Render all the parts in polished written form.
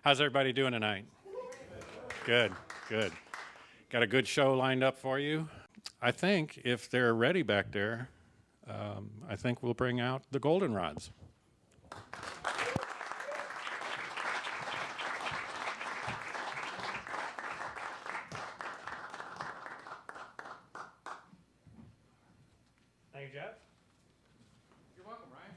How's everybody doing tonight? Good, good. Got a good show lined up for you. I think if they're ready back there, I think we'll bring out the Goldenrods. Thank you, Jeff. You're welcome, Ryan.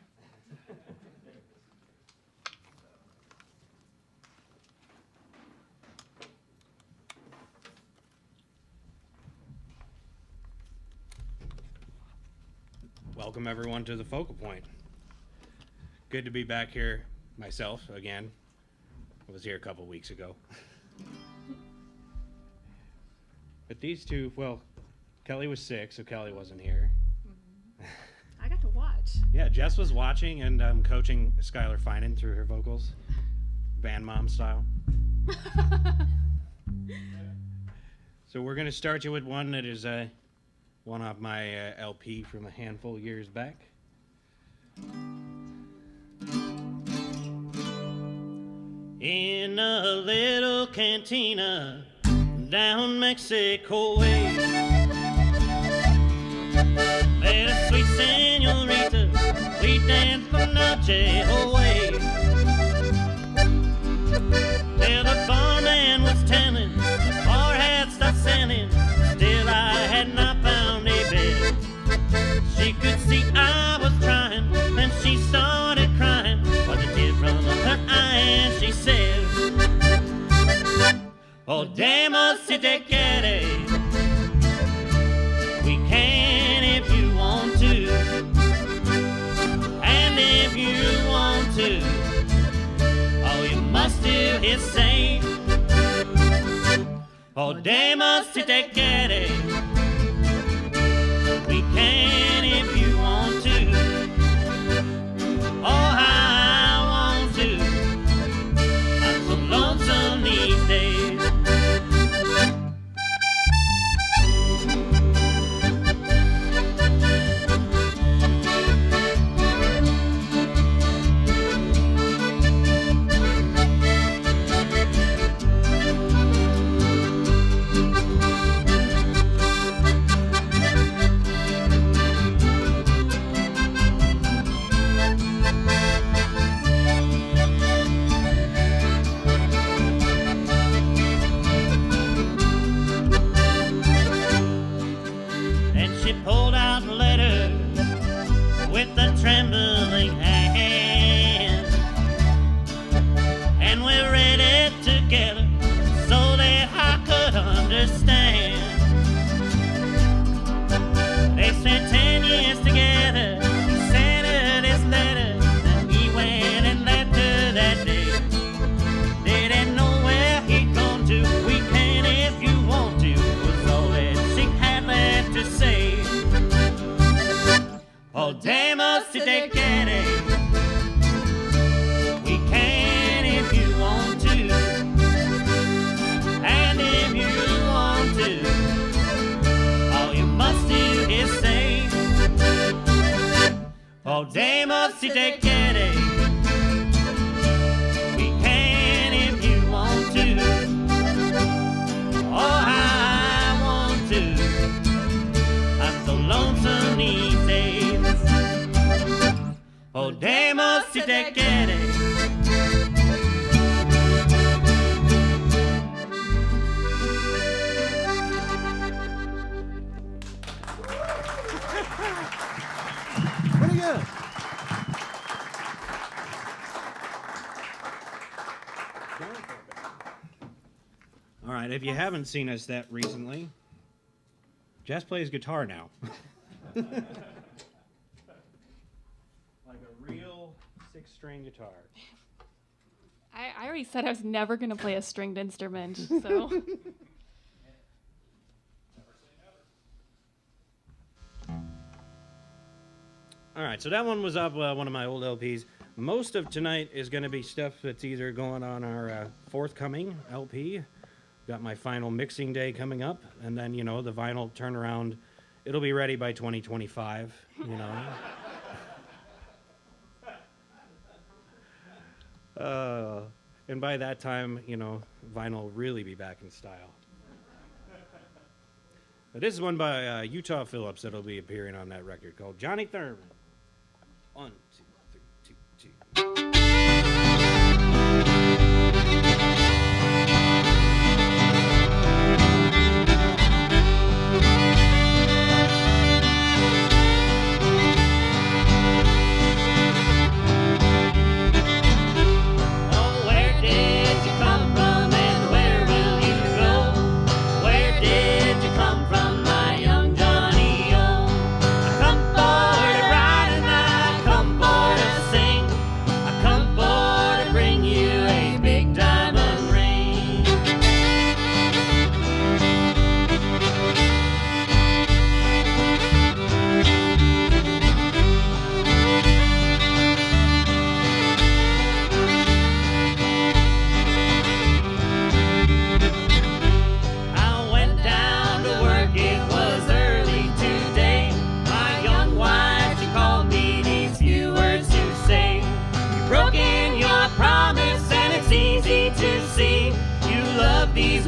Welcome everyone to the Focal Point. Good to be back here myself again. I was here a couple weeks ago. But these two, well, Kelly was sick, so Kelly wasn't here. I got to watch. Yeah, Jess was watching and coaching Skylar Finan through her vocals, band mom style. So we're going to start you with one that is one off my LP from a handful of years back. In a little cantina down Mexico way, met a sweet senorita, we danced the noche away. Till the barman was telling, the bar had stopped selling, still I had not found a bed. She could see I was trying, then she started crying, with a tear from her eye, and she said, "Oh, damn, si te quiere, we can if you want to, and if you want to, all you must do is say, oh, damn, si te quiere, we can if you want to, oh, I want to, I'm so lonesome these days. She pulled out a letter with a trembling hand, and we read it together so that I could understand. They spent 10 years together, he sent her this letter, and he went and left her that day. Didn't know where he'd gone to, we can if you want to, was all that she had left to say. Oh, damn, si te quiere, we can if you want to, and if you want to, all you must do is say, oh, damn, si te quiere, we can if you want to, oh, I want to, I'm so lonesome these days. Oh, damn, si te quiere. Pretty good. All right, if you haven't seen us that recently, Jess plays guitar now. Like a real 6-string guitar. I already said I was never going to play a stringed instrument, so. All right, so that one was off one of my old LPs. Most of tonight is going to be stuff that's either going on our forthcoming LP. Got my final mixing day coming up, and then, you know, the vinyl turnaround. It'll be ready by 2025, you know. And by that time, you know, vinyl will really be back in style. But this is one by Utah Phillips that'll be appearing on that record called Johnny Thurman. 1, 2, 3, 2, 2.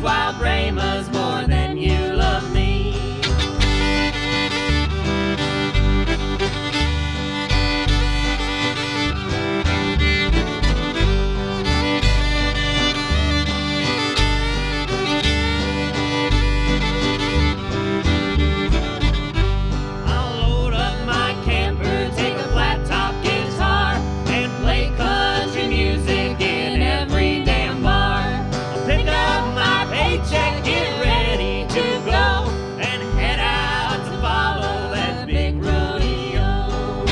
Wild Brahmas more than you love me. I'll load up my camper, take a flat top guitar, and play country music in every damn bar. I'll pick up my paycheck, get ready to go, and head out to follow that big rodeo.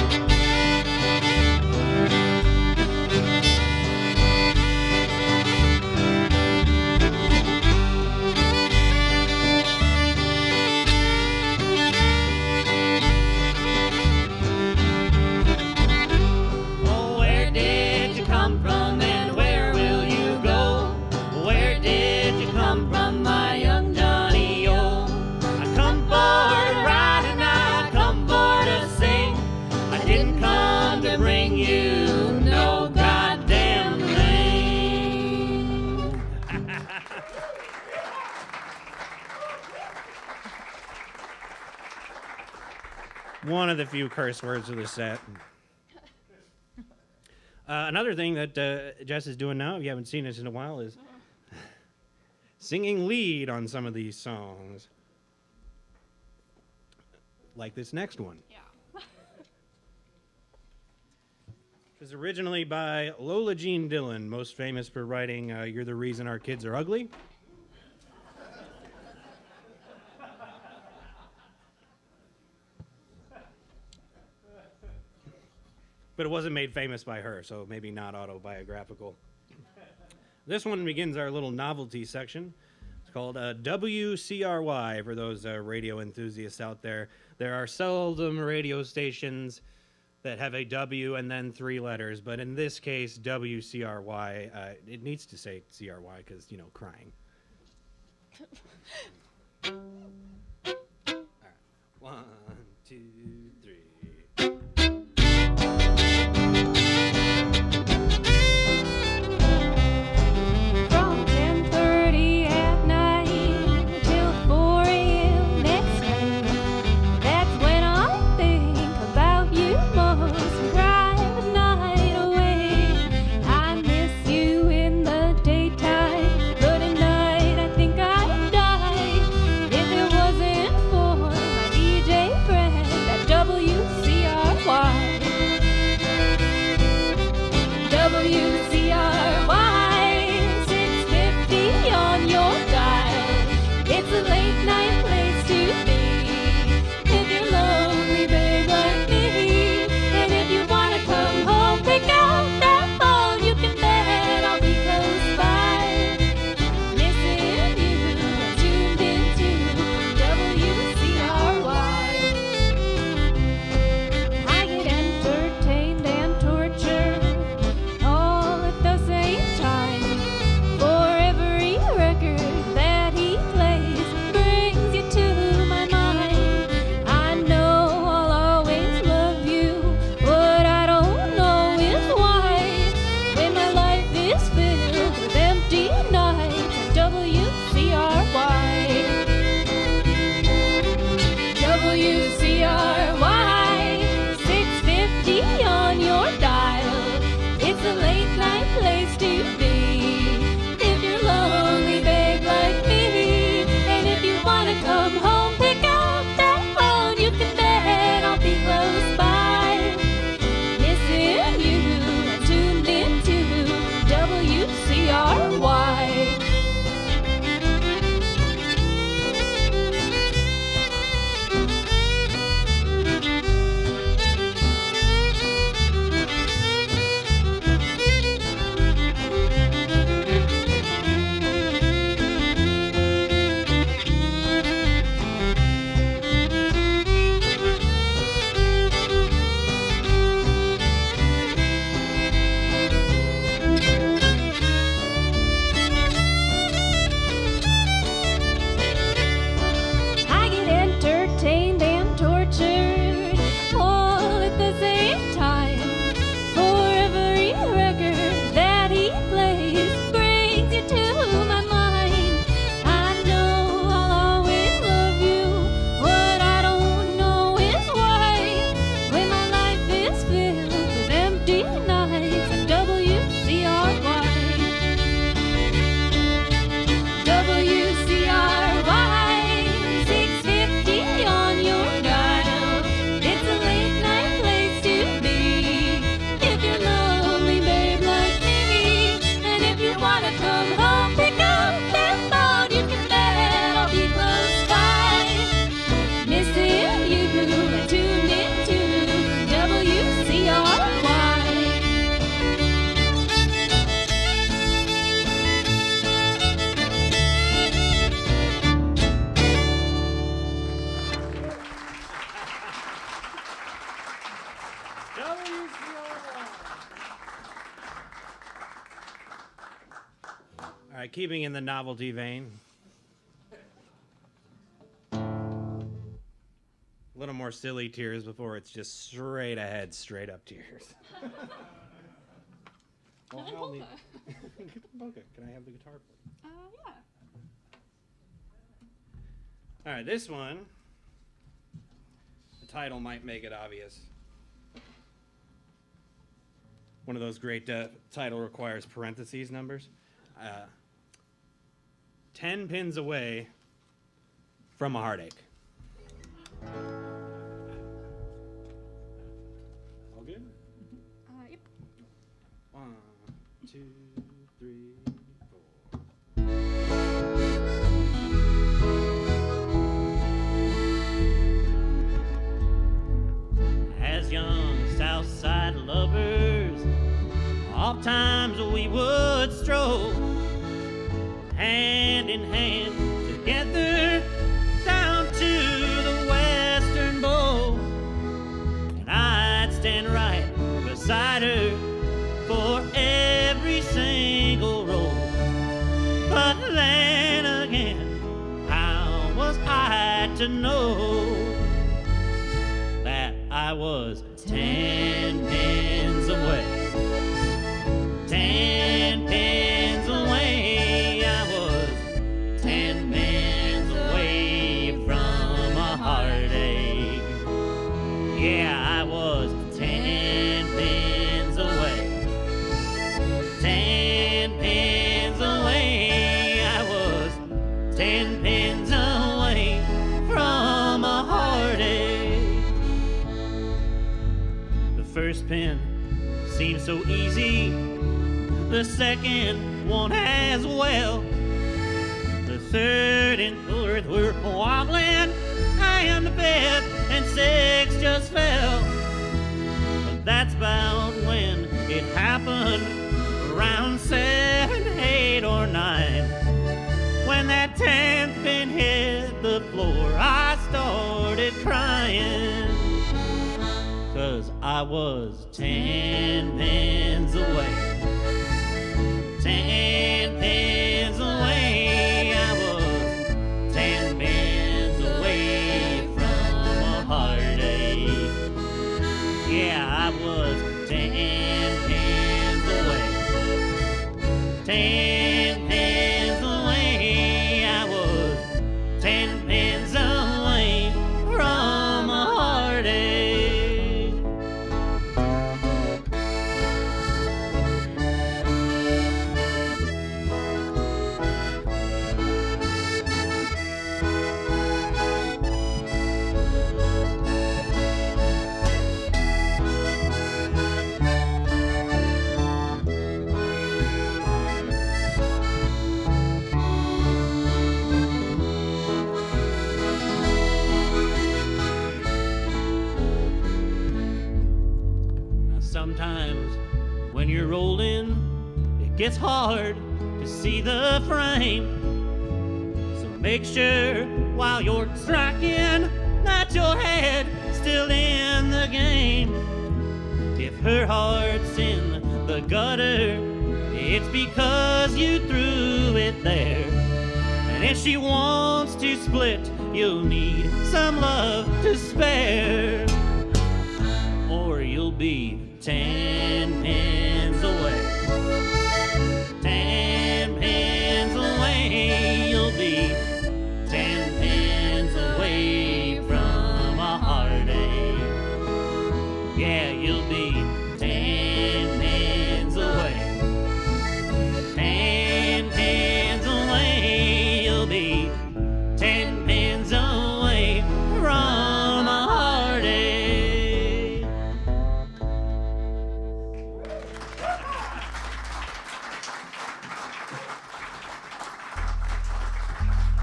Oh, where did you come from and where will you go? Where did you come from, my young Johnny O? I come for to ride and I come for to sing. I didn't come to bring you no goddamn thing. One of the few curse words of the set. Another thing that Jess is doing now, if you haven't seen this in a while, is singing lead on some of these songs. Like this next one. Yeah. It was originally by Lola Jean Dillon, most famous for writing You're the Reason Our Kids Are Ugly. But it wasn't made famous by her, so maybe not autobiographical. This one begins our little novelty section. It's called WCRY for those radio enthusiasts out there. There are seldom radio stations that have a W and then 3 letters, but in this case, WCRY, it needs to say CRY because, you know, crying. All right. 1, 2, 3. From 10:30 at night till 4 a.m. next night. That's when I think about you most and cry the night away. I miss you in the daytime, but at night I think I'd die if it wasn't for my DJ All right, keeping in the novelty vein. A little more silly tears before it's just straight ahead, straight up tears. Well, I'll need... Okay, can I have the guitar, please? Yeah. All right, this one, the title might make it obvious. One of those great title requires parentheses numbers. 10 pins away from a heartache. All good? Yep. 1, 2, 3, 4. As young Southside lovers, oft times we would stroll hand in hand together down to the western bowl, and I'd stand right beside her for every single roll. But then again, how was I to know that I was 10 pins away? 10 pins away, I was 10 pins away from a heartache. Yeah, I was 10 pins away. 10 pins away, I was 10 pins away from a heartache. The first pin seemed so easy, the second one as well. The third and fourth were wobbling, and the fifth and sixth just fell. But that's about when it happened, around 7, 8, or 9. When that 10th pin hit the floor, I started crying, 'cause I was 10 pins away. 10 pins away, I was 10 pins away from a heartache. Yeah, I was 10 pins away. 10 pins away, I was 10 pins away from a heartache. Sometimes when you're rolling, it gets hard to see the frame. So make sure while you're striking that your head still in the game. If her heart's in the gutter, it's because you threw it there. And if she wants to split, you'll need some love to spare, or you'll be 10 pins away. 10 pins away, you'll be 10 pins away from a heartache. Yeah, you'll be 10 pins away. 10 pins away, you'll be 10 pins away from a heartache.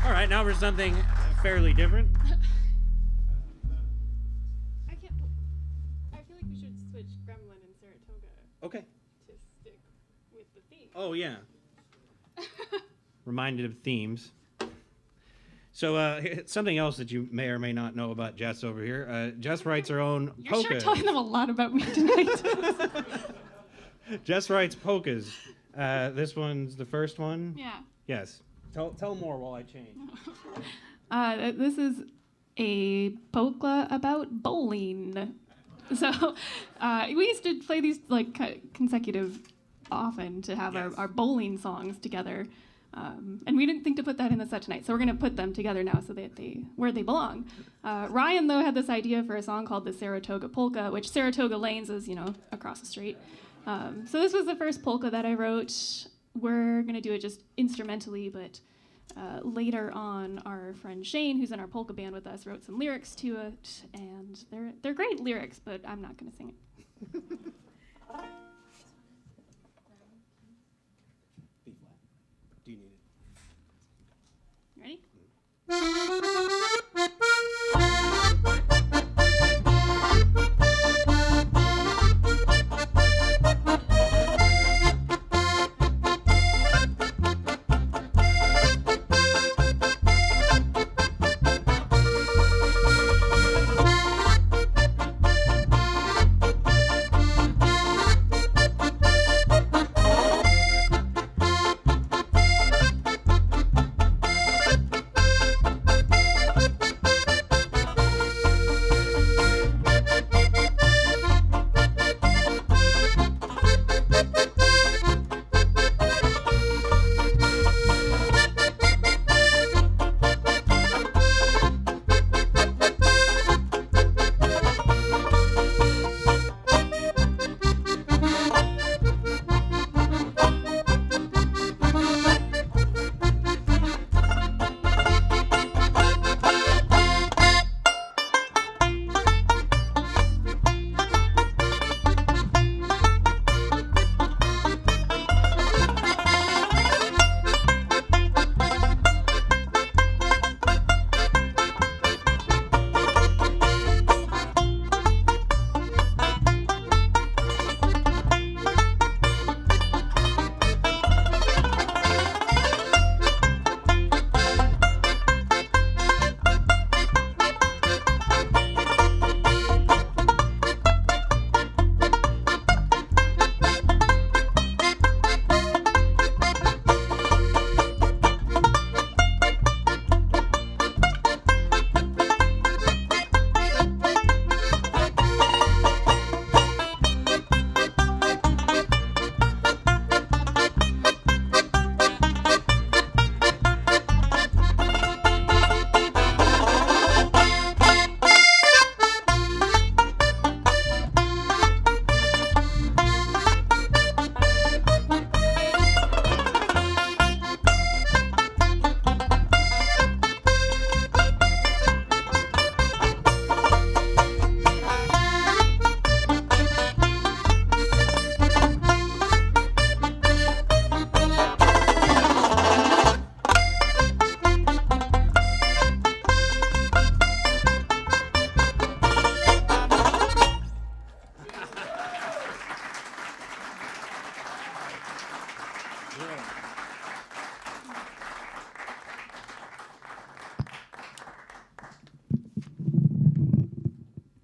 All right, now for something fairly different. I can't. I feel like we should switch Gremlin and Saratoga Okay. to stick with the theme. Oh, yeah. Reminded of themes. So something else that you may or may not know about Jess over here. Jess writes her own You're polkas. sure telling them a lot about me tonight. Jess writes polkas. This one's the first one. Yeah. Yes. Tell more while I change. This is a polka about bowling. So we used to play these like consecutive often to have Yes. our bowling songs together. And we didn't think to put that in the set tonight, so we're going to put them together now so that where they belong. Ryan, though, had this idea for a song called the Saratoga Polka, which Saratoga Lanes is, across the street. So this was the first polka that I wrote. We're going to do it just instrumentally, but later on, our friend Shane, who's in our polka band with us, wrote some lyrics to it, and they're great lyrics, but I'm not going to sing it. Do you need it? Ready?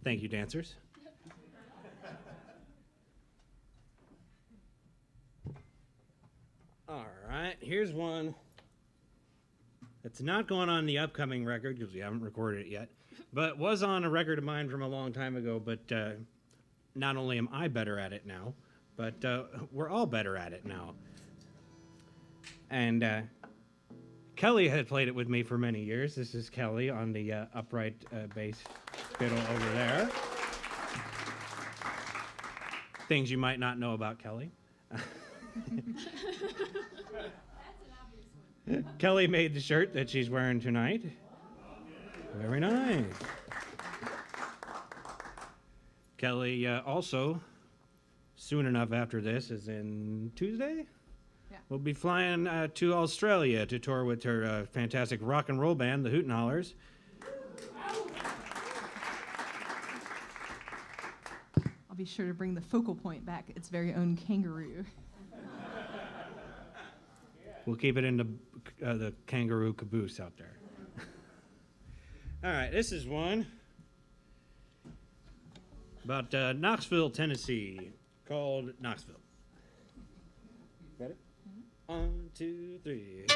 Thank you, dancers. All right, here's one that's not going on the upcoming record because we haven't recorded it yet, but was on a record of mine from a long time ago. But not only am I better at it now, but we're all better at it now. And Kelly had played it with me for many years. This is Kelly on the upright bass fiddle over there. Things you might not know about Kelly. Kelly made the shirt that she's wearing tonight. Very nice. Kelly also, soon enough after this, is in Tuesday? Yeah. We'll be flying to Australia to tour with her fantastic rock and roll band, the Hoot and Hollers. I'll be sure to bring the focal point back, its very own kangaroo. We'll keep it in the kangaroo caboose out there. All right, this is one about Knoxville, Tennessee, called Knoxville. Ready? 1, 2, 3.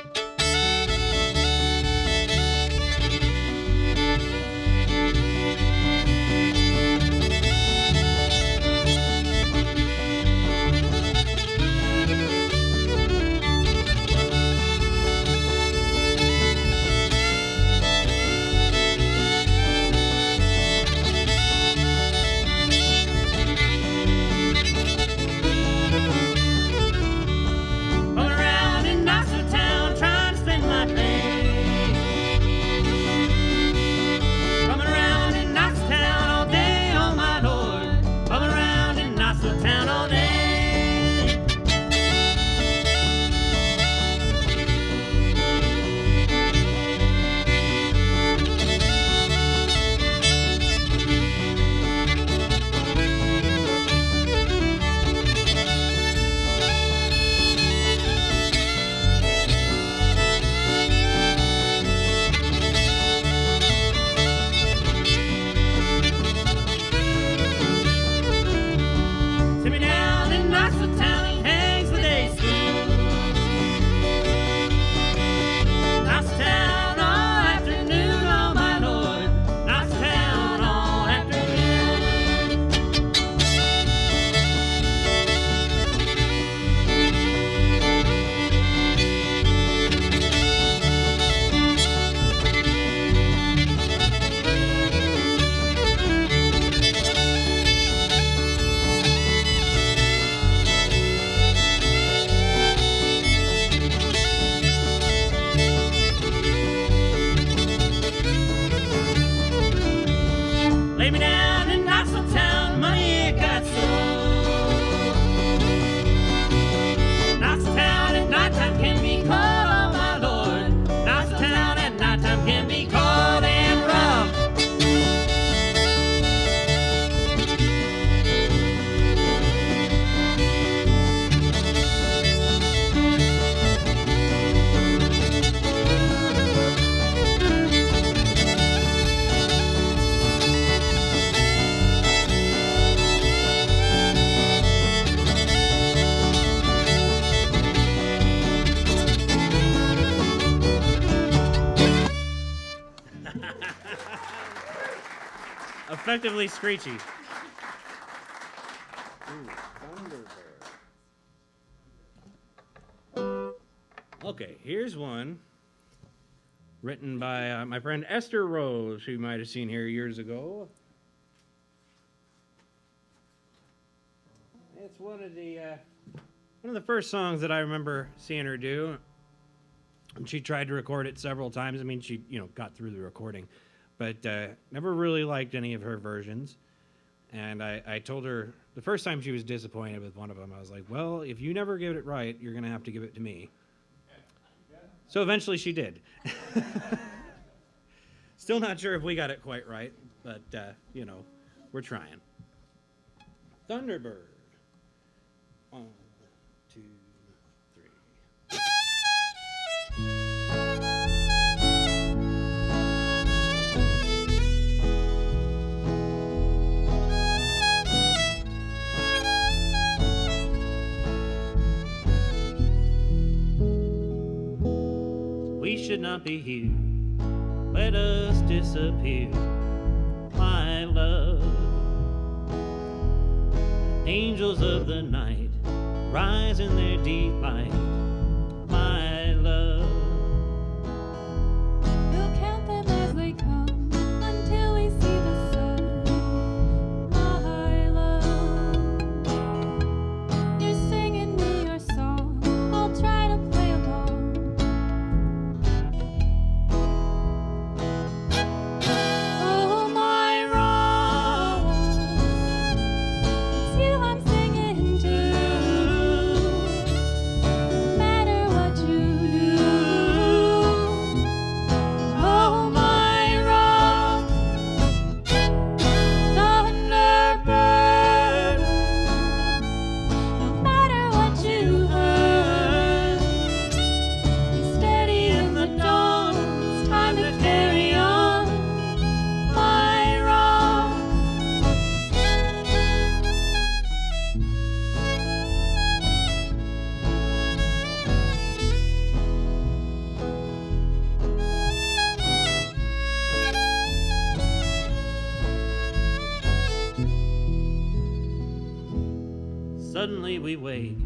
Effectively screechy. Okay, here's one written by my friend Esther Rose, who you might have seen here years ago. It's one of the first songs that I remember seeing her do. And she tried to record it several times. I mean, she got through the recording, but never really liked any of her versions. And I told her the first time she was disappointed with one of them, I was like, well, if you never give it right, you're going to have to give it to me. So eventually she did. Still not sure if we got it quite right, but, we're trying. Thunderbird. 1, 2, 3. We should not be here. Let us disappear, my love. Angels of the night rise in their delight, my love. We'll count them as they come until we see the sun, my love. You're singing me your song, I'll try to play along. Oh, my Rose, it's you I'm singing to. Suddenly we wake,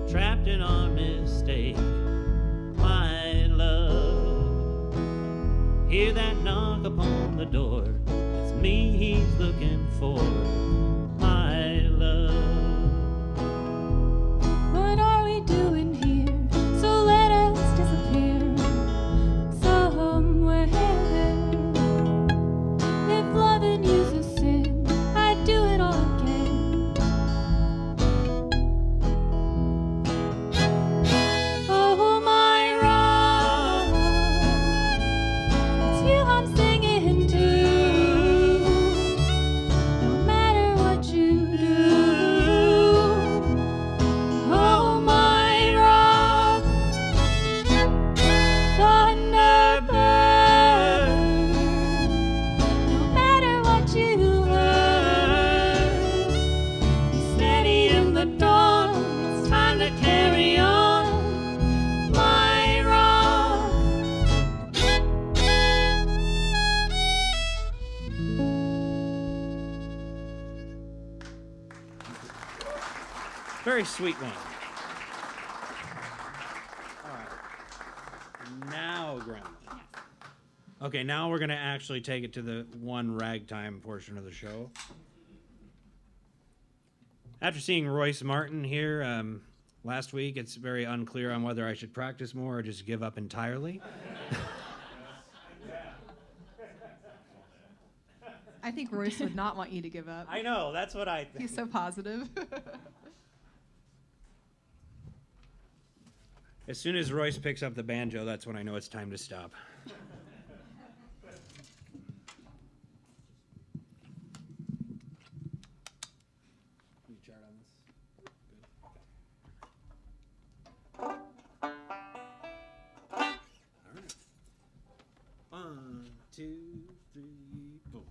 trapped in our mistake. My love, hear that knock upon the door. It's me he's looking for. My love. What are we doing here? So let us disappear somewhere. If loving you's a sin, I'd do it all again. Oh, my rock, it's you I'm singing to. No matter what you do. Oh, my rock, Thunderbird. No matter what you heard, be steady in the dawn. It's time to carry on, my rock. Very sweet one. All right. Now, Grandma. Okay, now we're going to actually take it to the one ragtime portion of the show. After seeing Royce Martin here last week, it's very unclear on whether I should practice more or just give up entirely. I think Royce would not want you to give up. I know, that's what I think. He's so positive. As soon as Royce picks up the banjo, that's when I know it's time to stop. Can you chart on this? Good. All right. 1, 2, 3, 4.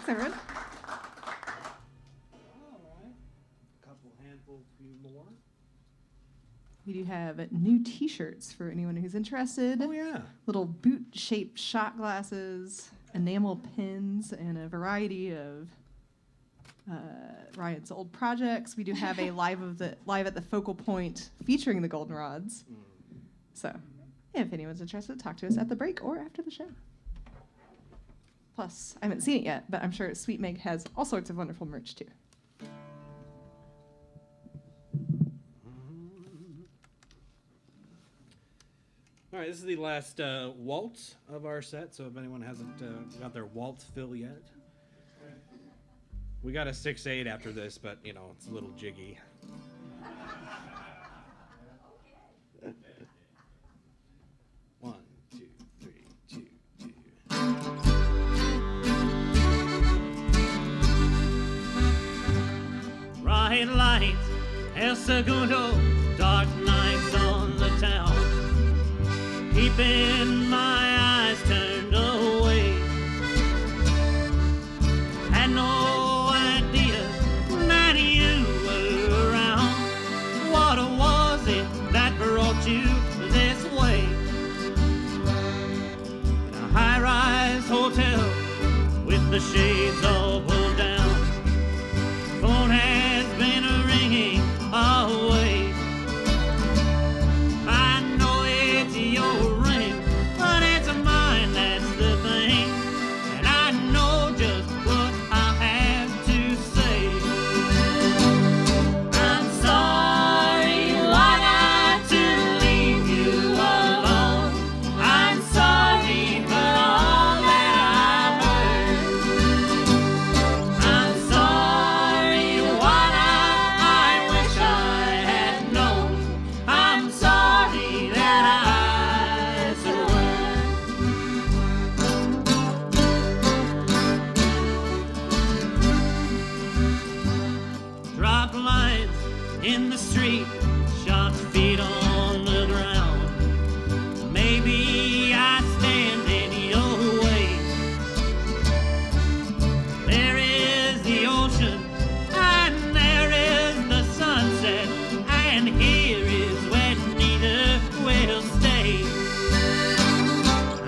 everyone. All right. Couple handful, few more. We do have new T-shirts for anyone who's interested. Oh yeah. Little boot-shaped shot glasses, enamel pins, and a variety of Ryan's old projects. We do have a live at the Focal Point featuring the Goldenrods. So, if anyone's interested, talk to us at the break or after the show. Plus, I haven't seen it yet, but I'm sure Sweet Megg has all sorts of wonderful merch too. All right, this is the last waltz of our set, so if anyone hasn't got their waltz fill yet. We got a 6/8 after this, but, you know, it's a little jiggy. One, two, three, two, two. Bright lights, El Segundo, dark nights on the town, keeping my eyes turned away. Had no idea that you were around. What was it that brought you this way? In a high-rise hotel with the shades all pulled down, phone has been ringing away. I know it's your ring, but it's mine, that's the thing. And I know just what I have to say. I'm sorry I got to leave you alone. I'm sorry for all that I've heard. I'm sorry what I wish I had known. I'm sorry that I said a word. Drop lines in the street, shot feet on the ground. Maybe I stand in your way. There is the ocean, and there is the sunset, and here is where neither will stay.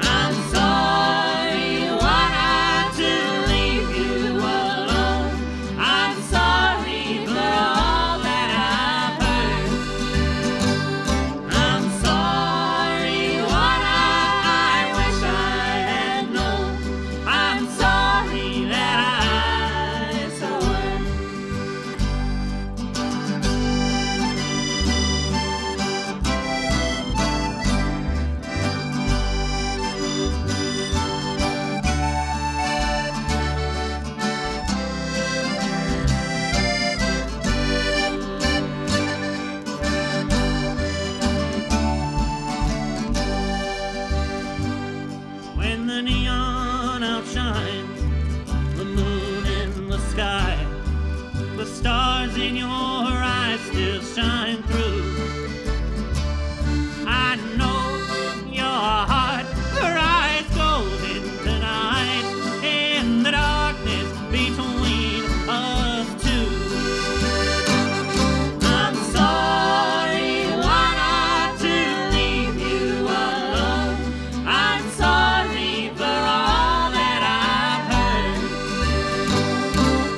I'm sorry what I to leave you alone. I'm sorry for all that I've heard. I'm sorry what I wish I had known. I'm sorry that I said a word. When the neon outshines the moon in the sky, the stars in your eyes still shine through. I know your heart cries golden tonight in the darkness between us two. I'm sorry why not to leave you alone. I'm sorry for all that I've heard.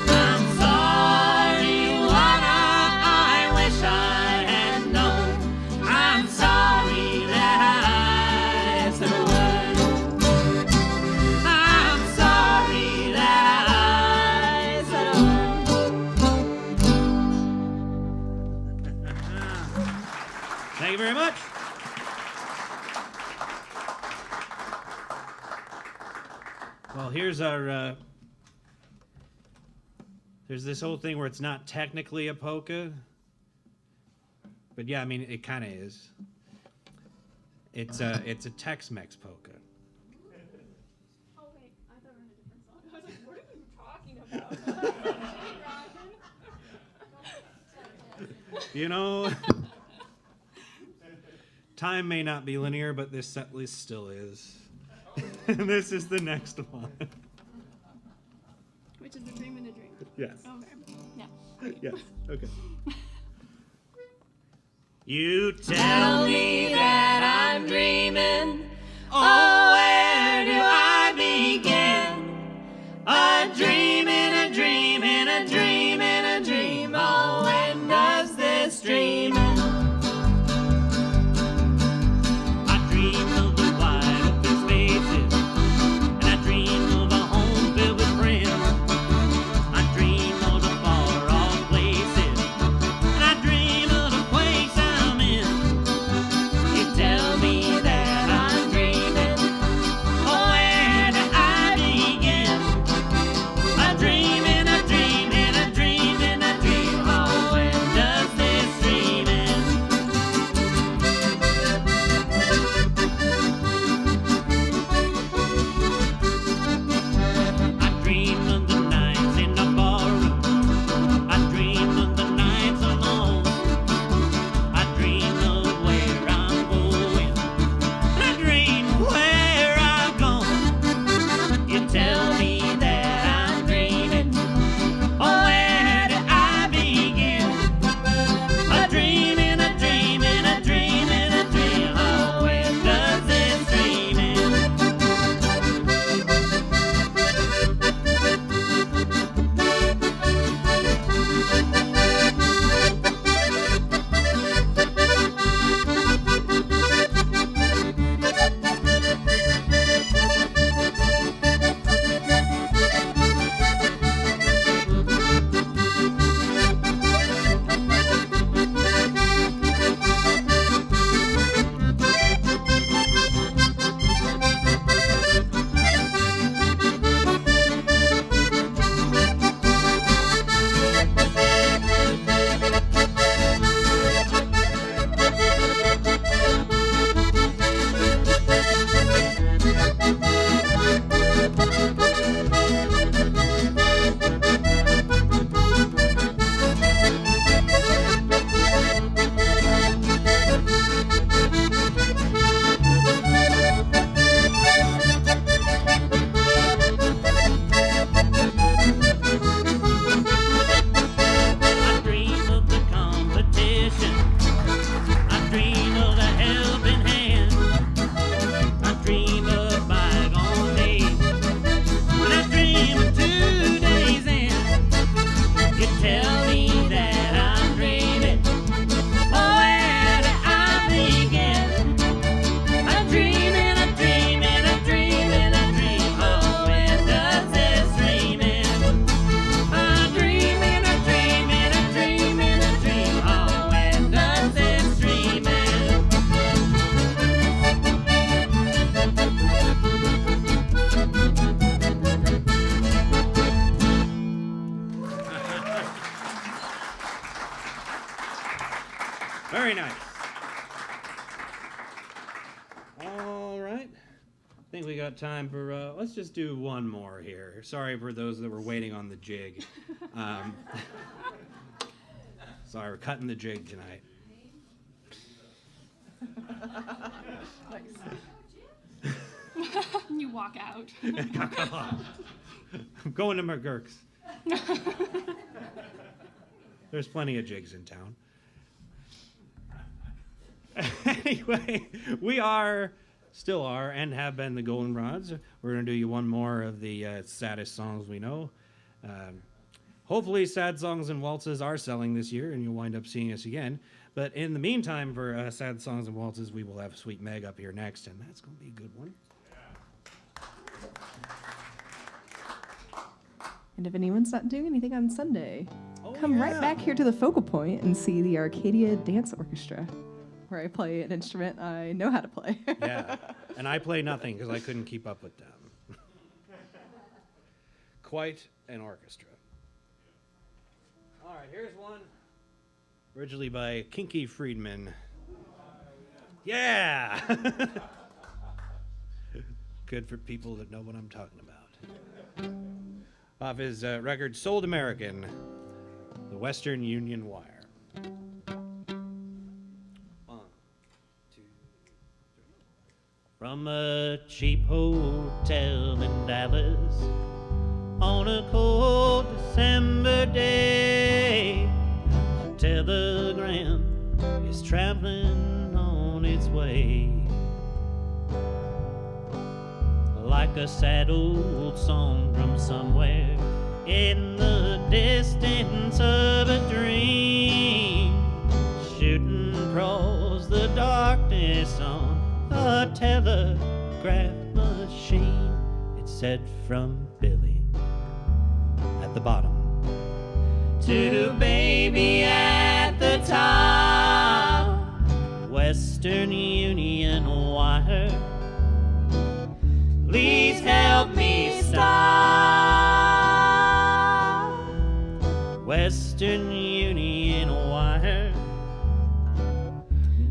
I'm sorry what I wish I had known. I'm sorry that I said a word. I'm sorry that I said a word. Thank you very much. Well, here's our. There's this whole thing where it's not technically a polka, but yeah, I mean it kind of is. It's a Tex-Mex polka. Oh wait, I thought we were in a different song. I was like, what are you talking about? You know, time may not be linear, but this set list still is. And this is the next one. Yes. Okay. Yeah. Yes. Okay. You tell me that I'm dreaming. Oh, where do I begin? A dream in a dream in a dream in a dream. Oh, when does this dream end? I dream of the wide open spaces, and I dream of a home filled with friends. I dream of the far off places, and I dream of the place I'm in. You tell me that I'm dreaming. Oh, where do I begin? A dream in a dream in a dream in a dream. Oh, when does this dream end? I dream of the nights in the barroom. I dream of the nights alone. I dream of where I'm going. I dream where I'm going. You tell me that I'm dreaming. Oh, where do I begin? A dream in a dream in a dream in a dream. Oh, when does this dream end? I dream of the competition. I dream of the helping hand. I dream of bygone days. And I dream of 2 days in. You tell me that I'm dreaming. Oh, where do I begin? A dream in a dream in a dream in a dream. Oh, when does this dream end? A dream in a dream in a dream in a dream. Oh, when does this dream end? Very nice. All right. I think we got time for, let's just do one more here. Sorry for those that were waiting on the jig. Sorry, we're cutting the jig tonight. You walk out. Come on. I'm going to McGurk's. There's plenty of jigs in town. Anyway, we still are, and have been the Goldenrods. We're going to do you one more of the saddest songs we know. Hopefully, Sad Songs and Waltzes are selling this year, and you'll wind up seeing us again. But in the meantime, for Sad Songs and Waltzes, we will have Sweet Megg up here next, and that's going to be a good one. And if anyone's not doing anything on Sunday, come yeah. right back here to the focal point and see the Arcadia Dance Orchestra, where I play an instrument I know how to play. Yeah, and I play nothing because I couldn't keep up with them. Quite an orchestra. All right, here's one. Originally by Kinky Friedman. Yeah! Good for people that know what I'm talking about. Off his record Sold American, The Western Union Wire. 1, 2, 3. From a cheap hotel in Dallas on a cold December day. A telegram is traveling on its way. Like a sad old song from somewhere in the distance of a dream, shooting across the darkness on a telegraph machine. It said from Billy at the bottom to baby at the top, Western Union wire, please help me stop. Western Union wire,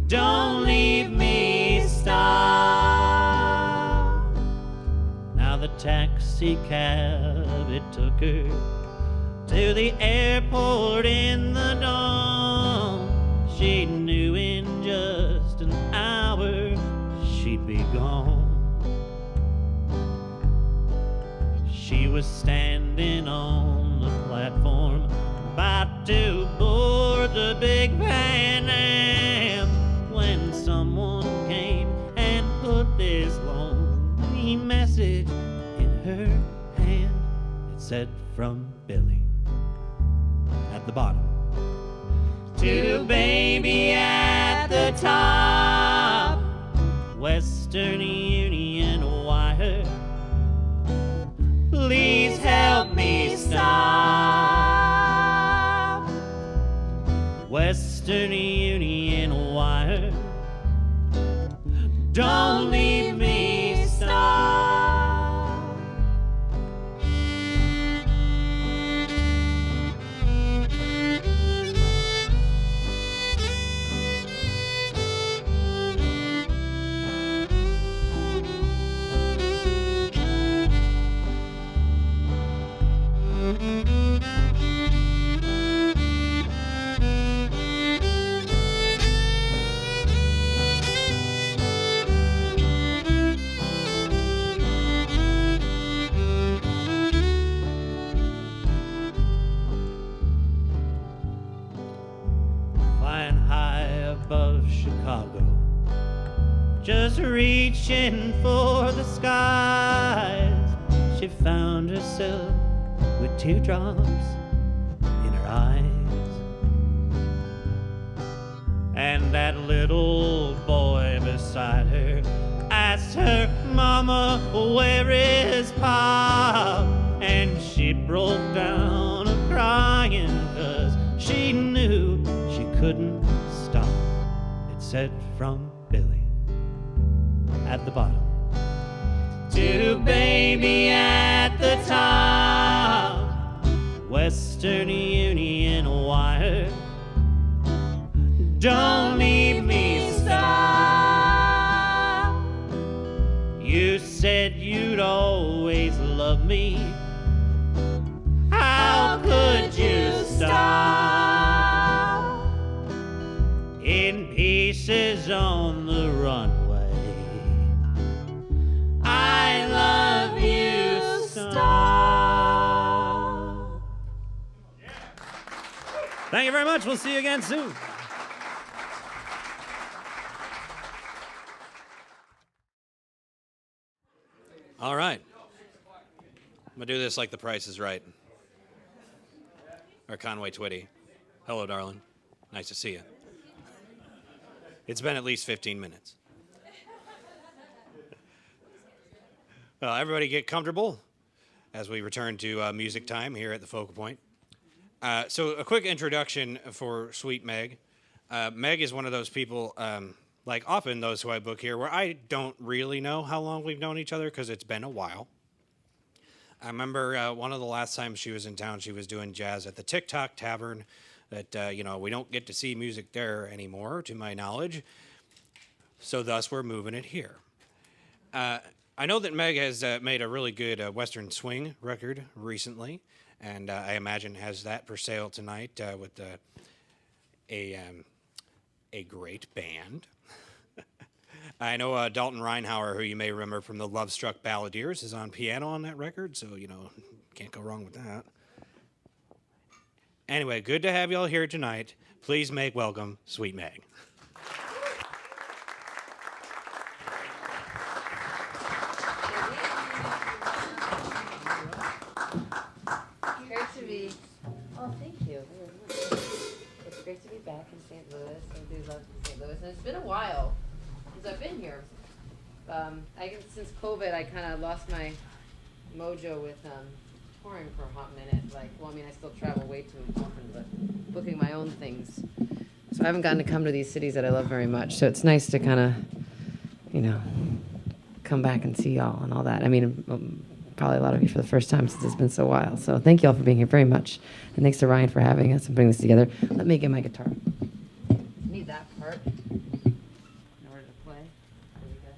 don't leave me stop. Now the taxi cab, it took her to the airport in the dawn. She knew in just an hour she'd be gone. She was standing on the platform, about to board the big Pan Am, when someone came and put this lonely message in her hand. It said from Billy at the bottom to baby at the top, Western Union wire, please help me stop. Western Union wire, don't leave me stop. Flying high above Chicago, just reaching for the skies, she found herself with teardrops in her eyes. And that little boy beside her asked her, Mama, where is Pop? And she broke down a-crying, 'cause she knew she couldn't stop. It said from Billy at the bottom to baby at the top, Western Union wire, don't leave me stop. You said you'd always love me, how could you stop? In pieces on the runway, I love you, stop. Thank you very much. We'll see you again soon. All right. I'm going to do this like The Price is Right. Or Conway Twitty. Hello, darling. Nice to see you. It's been at least 15 minutes. Well, everybody get comfortable as we return to music time here at the Focal Point. So a quick introduction for Sweet Megg. Megg is one of those people, like often those who I book here, where I don't really know how long we've known each other because it's been a while. I remember one of the last times she was in town, she was doing jazz at the TikTok Tavern that, we don't get to see music there anymore, to my knowledge. So thus, we're moving it here. I know that Megg has made a really good Western swing record recently, and I imagine has that for sale tonight with a great band. I know Dalton Reinhauer, who you may remember from the Love Struck Balladeers, is on piano on that record, so, Can't go wrong with that. Anyway, good to have y'all here tonight. Please make welcome Sweet Megg. Great to be. Oh, thank you very much. It's great to be back in St. Louis. I do love St. Louis, and it's been a while since I've been here. I guess since COVID, I kind of lost my mojo with touring for a hot minute. Like, well, I mean, I still travel way too often, but booking my own things. So I haven't gotten to come to these cities that I love very much. So it's nice to kind of, you know, come back and see y'all and all that. I mean, probably a lot of you for the first time since it's been so a while. So thank you all for being here very much. And thanks to Ryan for having us and putting this together. Let me get my guitar. Need that part in order to play. There we go.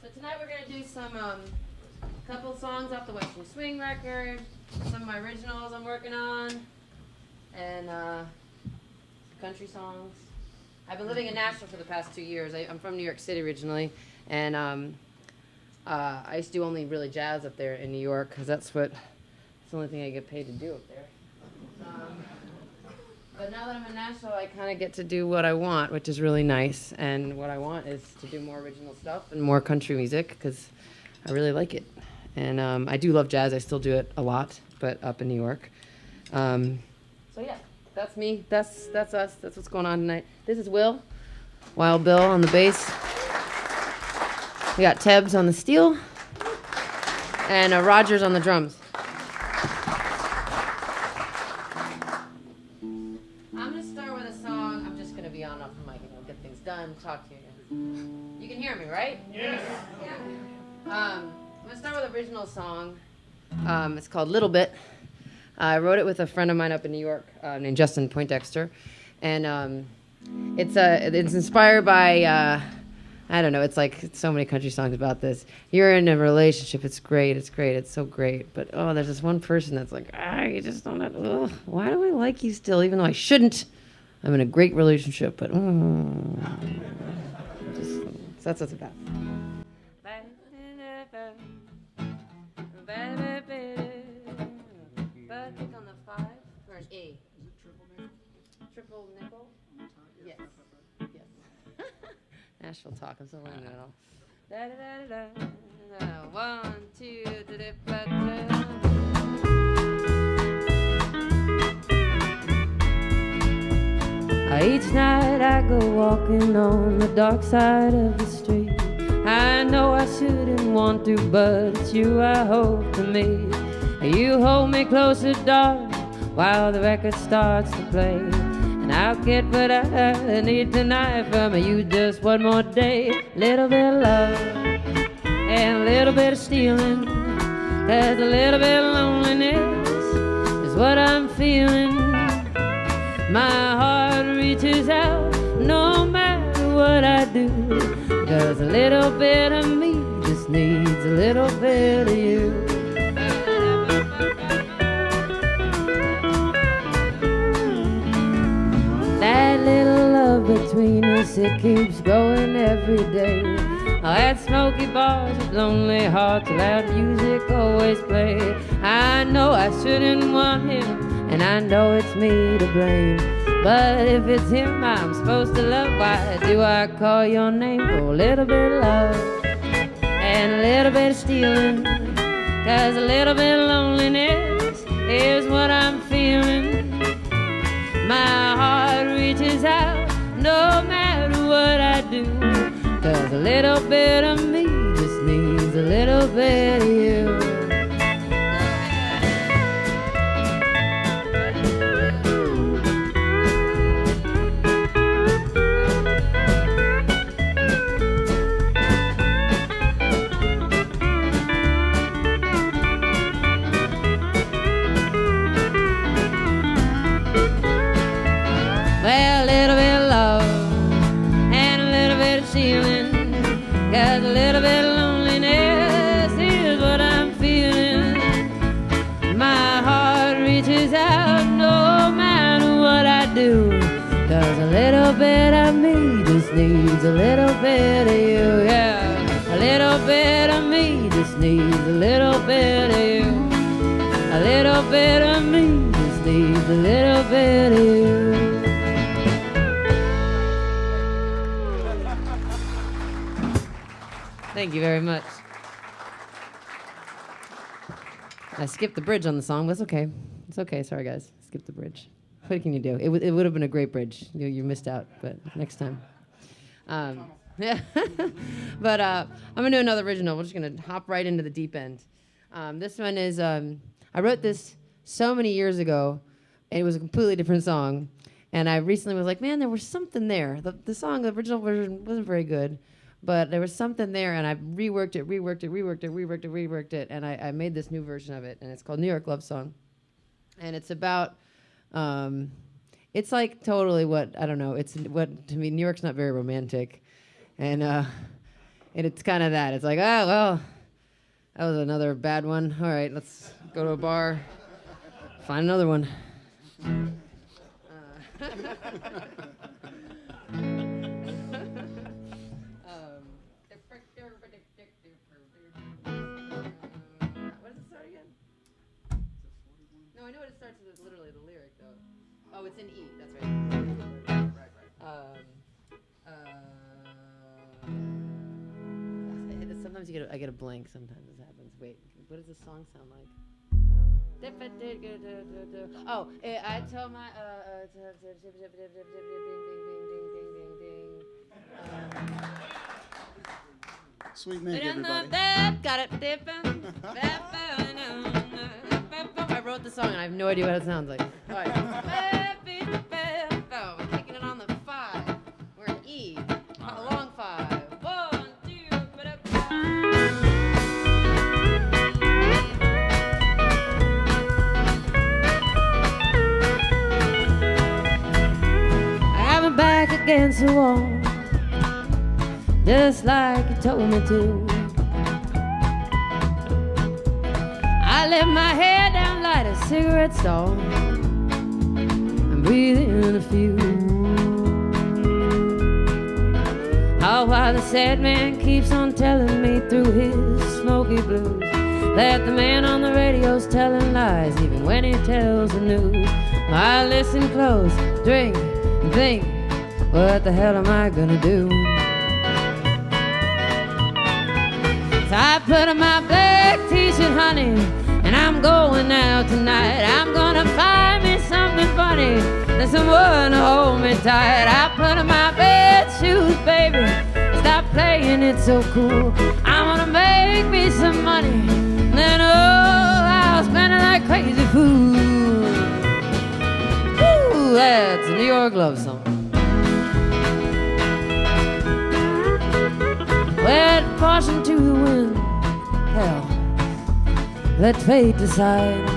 So tonight we're going to do some couple songs off the Western Swing record, some of my originals I'm working on, and country songs. I've been living in Nashville for the past 2 years. I'm from New York City originally, and I used to do only really jazz up there in New York because it's the only thing I get paid to do up there. But now that I'm in Nashville, I kind of get to do what I want, which is really nice. And what I want is to do more original stuff and more country music because I really like it. And I do love jazz. I still do it a lot, but up in New York. So yeah, that's me. That's us. That's what's going on tonight. This is Will, Wild Bill on the bass. We got Tebbs on the steel, and Rogers on the drums. I'm gonna start with a song. I'm just gonna be on off the mic and we'll get things done. Talk to you. You can hear me, right? Yes. I'm gonna start with an original song. It's called Little Bit. I wrote it with a friend of mine up in New York named Justin Poindexter, and it's inspired by I don't know. It's like so many country songs about this. You're in a relationship. It's great. It's great. It's so great. But there's this one person that's like, you just don't know. Why do I like you still, even though I shouldn't? I'm in a great relationship, but that's what it's about. On the 5 or an A. Is it triple nickel? Yes. Yes. Nashville talk. I'm so learning it all. Da da da da da. 1, 2, da da. Each night I go walking on the dark side of the street. I know I shouldn't want to, but it's you I hope to meet. You hold me closer, darling, while the record starts to play. And I'll get what I need tonight from you just one more day. Little bit of love and a little bit of stealing, 'cause a little bit of loneliness is what I'm feeling. My heart reaches out no matter what I do, 'cause a little bit of me just needs a little bit of you. That little love between us, it keeps growing every day. At smoky bars with lonely hearts, loud music always play. I know I shouldn't want him, and I know it's me to blame. But if it's him I'm supposed to love, why do I call your name? For a little bit of love and a little bit of stealing, 'cause a little bit of loneliness is what I'm feeling. My heart reaches out no matter what I do, 'cause a little bit of me just needs a little bit of you. Well, a little bit of love and a little bit of stealing, 'cause a little bit of loneliness is what I'm feeling. My heart reaches out no matter what I do, 'cause a little bit of me just needs a little bit of you, yeah. A little bit of me just needs a little bit of you. A little bit of me just needs a little bit of you. Thank you very much. I skipped the bridge on the song, but it's okay. It's okay. Sorry, guys. Skipped the bridge. What can you do? It would have been a great bridge. You missed out, but next time. Yeah. But I'm going to do another original. We're just going to hop right into the deep end. This one is, I wrote this so many years ago, and it was a completely different song. And I recently was like, man, there was something there. The song, the original version, wasn't very good. But there was something there, and I reworked it, and I made this new version of it, and it's called New York Love Song. And it's about, it's like totally what, I don't know, it's what, to me, New York's not very romantic. And it's kind of that. It's like, oh, well, that was another bad one. All right, let's go to a bar, find another one. I know it starts with literally the lyric though. Oh, it's in E. That's right. Sometimes I get a blank. Sometimes this happens. Wait, what does the song sound like? Oh, I told my Sweet Megg, everybody. Got it. I wrote the song and I have no idea what it sounds like. All right. We're taking it on the 5. We're in E. A long 5. 1, 2, I have my back against the wall, just like you told me to. I let my head down, light a cigarette stall, and breathe in a few. Oh, while the sad man keeps on telling me through his smoky blues that the man on the radio's telling lies even when he tells the news. I listen close, drink, and think, what the hell am I gonna do? So I put on my black t-shirt, honey, and I'm going out tonight. I'm gonna find me something funny and someone to hold me tight. I put on my bed shoes, baby, stop playing it so cool. I'm gonna make me some money, then I'll spend it like crazy fool. Ooh, that's a New York love song. Wet caution to the wind, hell, let fate decide.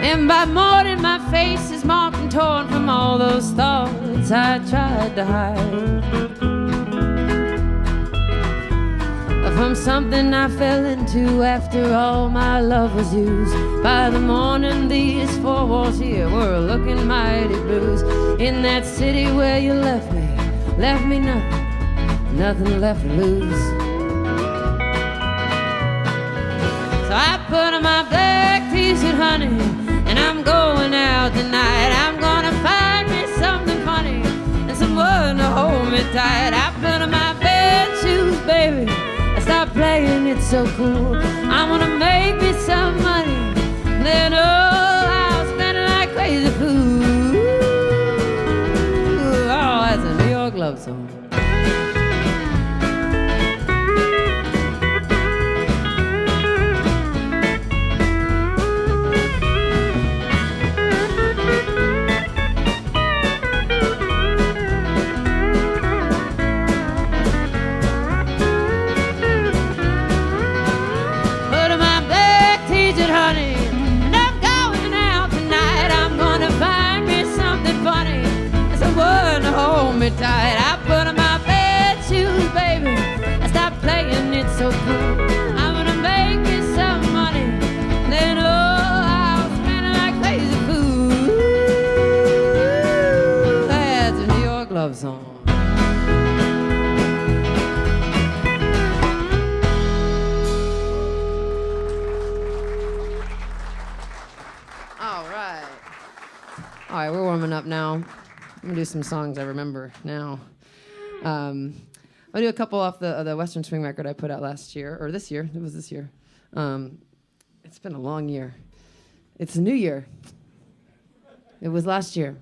And by morning my face is marked and torn from all those thoughts I tried to hide. From something I fell into after all my love was used. By the morning these 4 walls here were looking mighty bruised. In that city where you left me nothing left to lose. So I put on my black t-shirt, honey, and I'm going out tonight. I'm gonna find me something funny and someone to hold me tight. I put on my bed shoes, baby, I stop playing it so cool. I'm gonna make me some money, then I'll spend it like crazy fool. Oh, that's a New York love song. Tight. I put on my bed shoes, baby, I stop playing it so cool. I'm gonna make me some money, then I'll spend it like crazy fool. That's a New York love song. All right, we're warming up now. I'm gonna do some songs I remember now. I'll do a couple off the Western Swing record I put out last year, or this year. It was this year. It's been a long year. It's a new year. It was last year.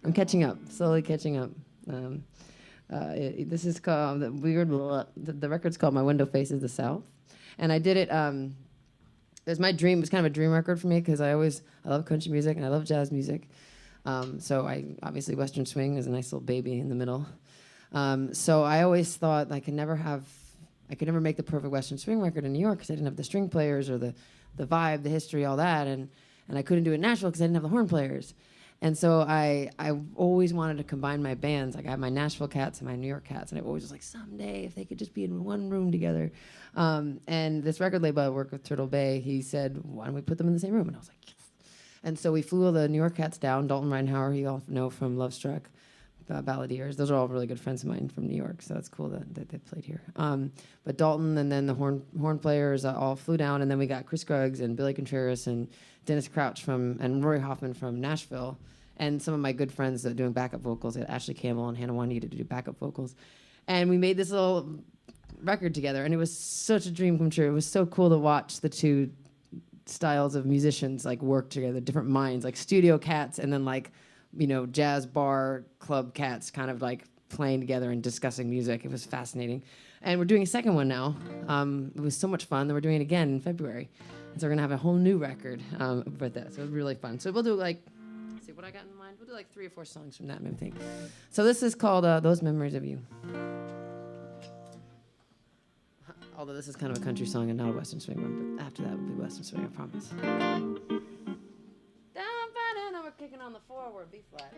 I'm catching up, slowly catching up. This is called the record's called My Window Faces the South, and I did it. It was my dream. It was kind of a dream record for me because I love country music and I love jazz music. So I obviously Western Swing is a nice little baby in the middle. So I always thought I could never make the perfect Western Swing record in New York because I didn't have the string players or the vibe, the history, all that, and I couldn't do it in Nashville because I didn't have the horn players. And so I always wanted to combine my bands. Like I have my Nashville cats and my New York cats, and I always was like, someday if they could just be in one room together. And this record label I work with, Turtle Bay, he said, why don't we put them in the same room? And I was like, yes. And so we flew all the New York cats down. Dalton Reinhauer, you all know from Love Struck, Balladeers. Those are all really good friends of mine from New York, so it's cool that they played here. But Dalton and then the horn players all flew down, and then we got Chris Scruggs and Billy Contreras and Dennis Crouch and Roy Hoffman from Nashville, and some of my good friends that are doing backup vocals. Ashley Campbell and Hannah Juanita to do backup vocals. And we made this little record together, and it was such a dream come true. It was so cool to watch the two styles of musicians like work together, different minds, like studio cats and then like, jazz bar club cats kind of like playing together and discussing music. It was fascinating. And we're doing a second one now. It was so much fun that we're doing it again in February. And so we're gonna have a whole new record with that. So it was really fun. So we'll do like, let's see what I got in mind. We'll do like 3 or 4 songs from that, maybe think. So this is called Those Memories of You. Although this is kind of a country song and not a Western Swing one, but after that will be Western Swing, I promise. We're kicking on the forward, B flat.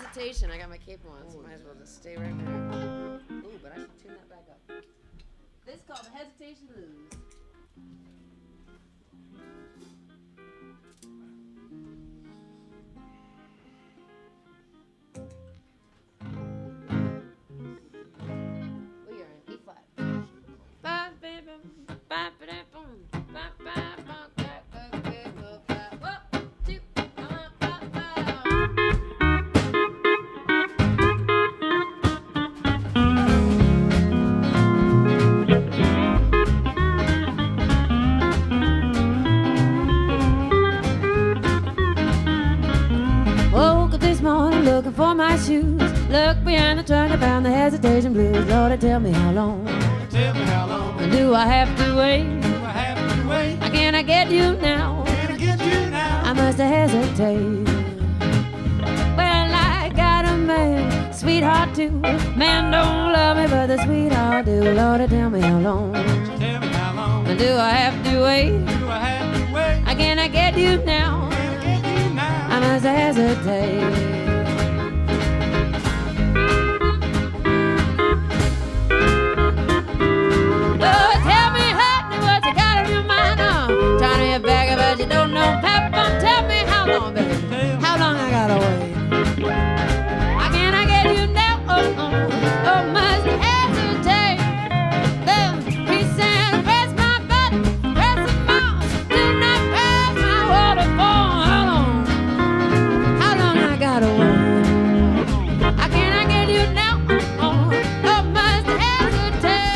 hesitation. I got my cape on, so might as well just stay right there. Ooh, but I should tune that back up. This is called the Hesitation Blues. We are in E flat. Ba, ba, ba, ba, ba, ba, boom. Ba, ba, ba, ba, ba, ba, ba, ba. 1, 2, ba, ba, ba. Woke up this morning looking for my shoes. Look behind the truck, I found the hesitation blues. Lord, tell me how long. Tell me how long Do I have to wait? do I have to wait? Can I get you now? Can I get you now? I must hesitate. Well, I got a man, sweetheart too. Man don't love me, but the sweetheart do. Lord, tell me how long. Tell me how long Do I have to wait? do I have to wait? Can I get you now? Can I get you now? I must hesitate. Oh, tell me, honey, what you got on your mind now? Trying to get back, but you don't know Papa. Tell me how long, baby. How long I gotta wait? Can I get you now? Oh, must hesitate. Then he said, press my button, press the mouse. Do not pass my waterfall. How long I gotta wait? Can I get you now? Oh, must hesitate.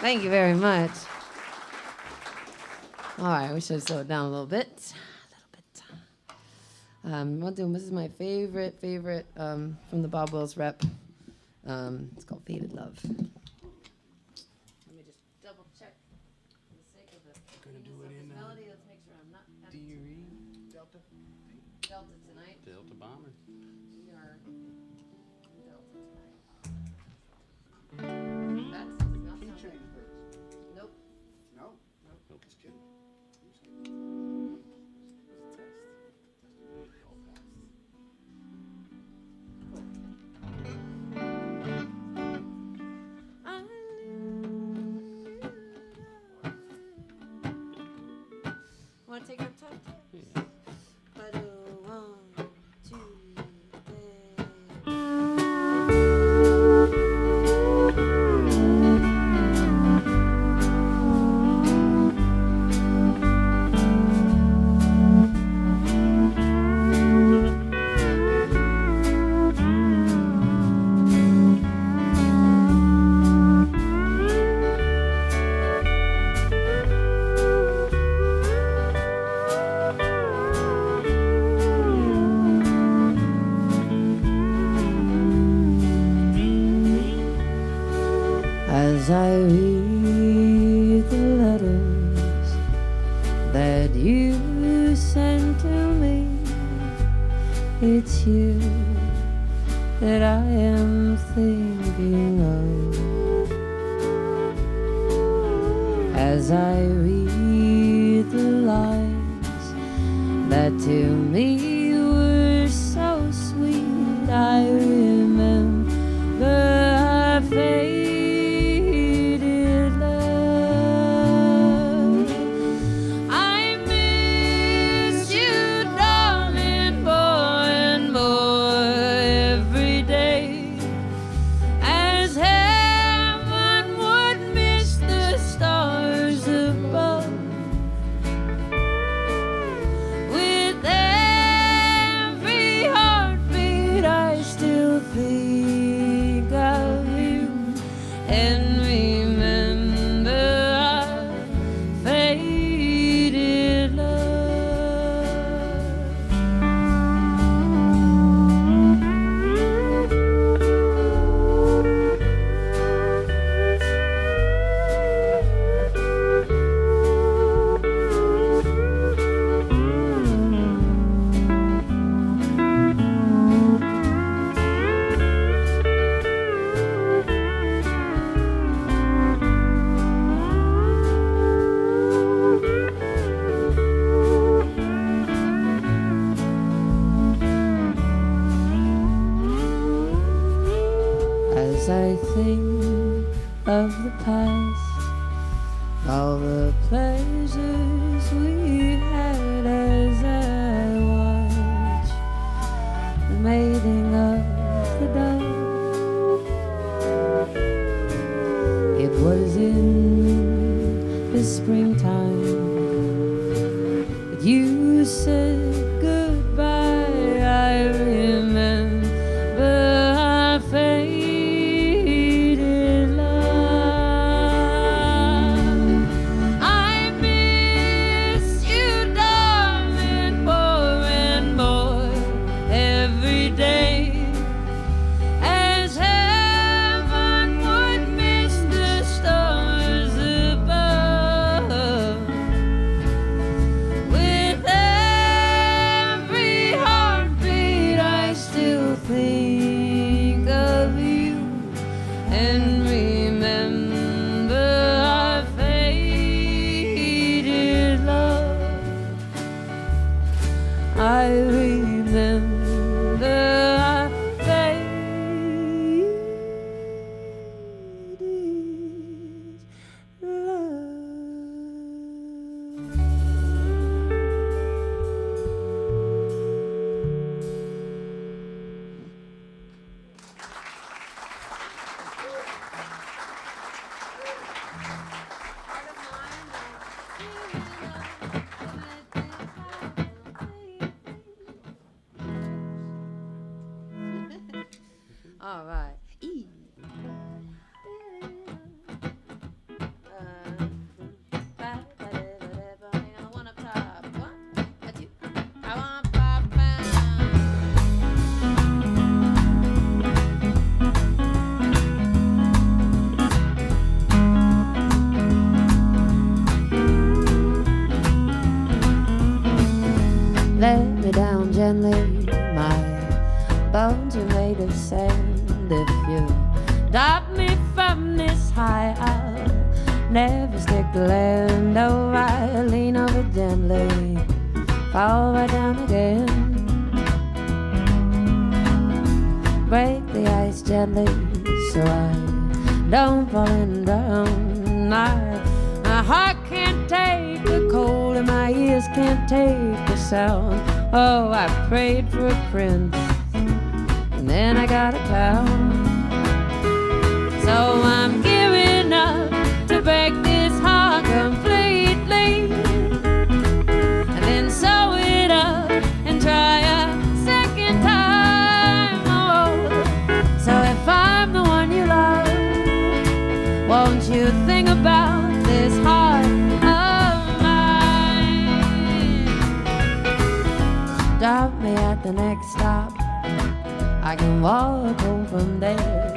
Thank you very much. All right, we should slow it down a little bit. This is my favorite from the Bob Wills rep. It's called Faded Love. Let me just double check for the sake of the melody. Let's make sure I'm not Delta tonight. Delta Bomber. We are Delta tonight. That's not something. Nope. No? Nope. Just kidding. Want to take it up top? Yeah. But, 1, 2, 'Cause I read the letters that you sent to me. It's you that I am thinking of as I read the lines that to me were so sweet. I remember our faded love. I miss you, darling, more and more every day, as heaven would miss the stars above. With every heartbeat I still think of you and remember our faded as I think of the past, all the pleasures we had, as I watch the mating of the dove. It was in the springtime that you said goodbye. I remember our faded love. I miss you, darling, more and more every day, as heaven would miss the stars above. With every heartbeat I still think of you and remember our faded love. I remember our faded love. All right. E. One up top. One, a two. I want pop Let me down gently, my bones are made of sand. If you stop me from this high, I'll never stick the land. Oh, I lean over gently, fall right down again. Break the ice gently so I don't fall in down. My heart can't take the cold and my ears can't take the sound. Oh, I prayed for a prince and then I got a town. So I'm giving up to break this heart completely, and then sew it up and try a second time. Oh, so if I'm the one you love, won't you think about this heart of mine? Stop me at the next stop, I can walk home from there.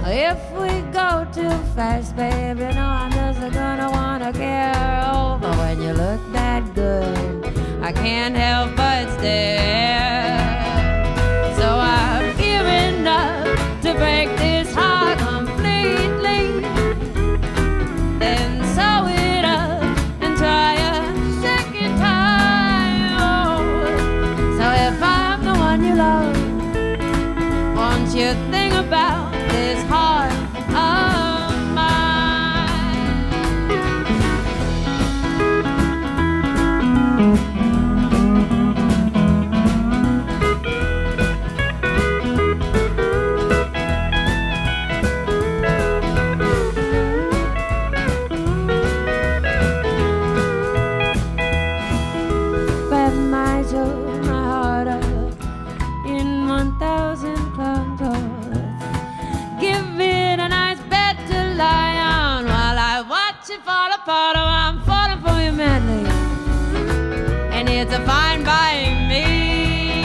If we go too fast, baby, no, I'm just gonna wanna care. Oh, but when you look that good, I can't help but stare. So I'm giving up to break this heart completely, then sew it up and try a second time. Won't you think about this heart of mine? Wrap my soul, my heart up in 1,000 contours. Give it a nice bed to lie on while I watch it fall apart. Oh, I'm falling for you madly, and it's a fine by me.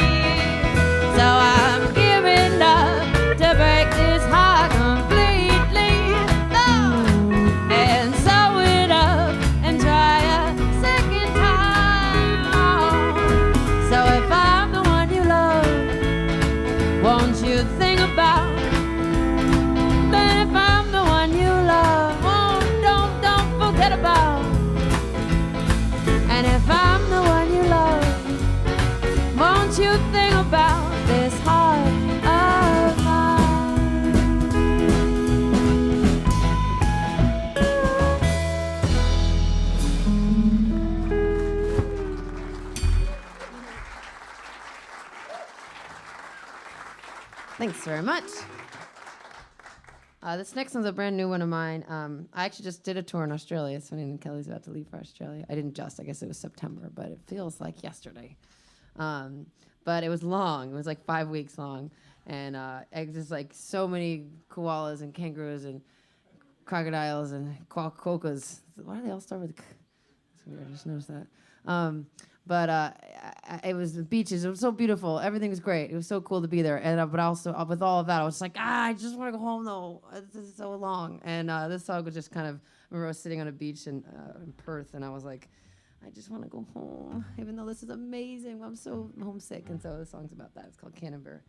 So I'm giving up to break this heart completely. Oh, and sew it up and try a second time. Oh, so if I'm the one you love, won't you think about that? If I'm the one you love, oh, don't forget about. And if I'm the one you love, won't you think about this heart of mine? Thanks very much. This next one's a brand new one of mine. I actually just did a tour in Australia. It's funny, and Kelly's about to leave for Australia. I didn't just, I guess it was September, but it feels like yesterday. But it was long. It was like 5 weeks long. And just like so many koalas and kangaroos and crocodiles and quokkas. Why do they all start with k? That's weird, I just noticed that. It was the beaches. It was so beautiful. Everything was great. It was so cool to be there. And but also with all of that, I was like, I just want to go home though. This is so long. And this song was just kind of. I remember I was sitting on a beach in Perth, and I was like, I just want to go home, even though this is amazing. I'm so homesick, and so the song's about that. It's called Canterbury.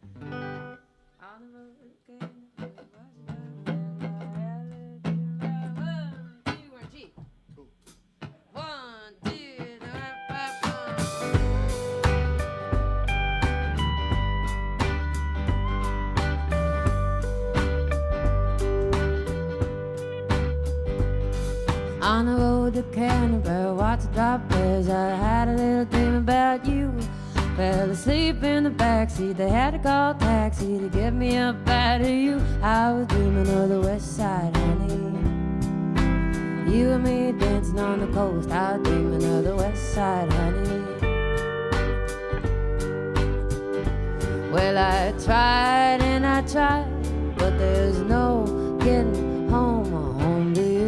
On the road to Canterbury, watched the drop bears. I had a little dream about you. Fell asleep in the backseat. They had to call a taxi to get me up out of you. I was dreaming of the west side, honey. You and me dancing on the coast. I was dreaming of the west side, honey. Well, I tried and I tried, but there's no getting home to you.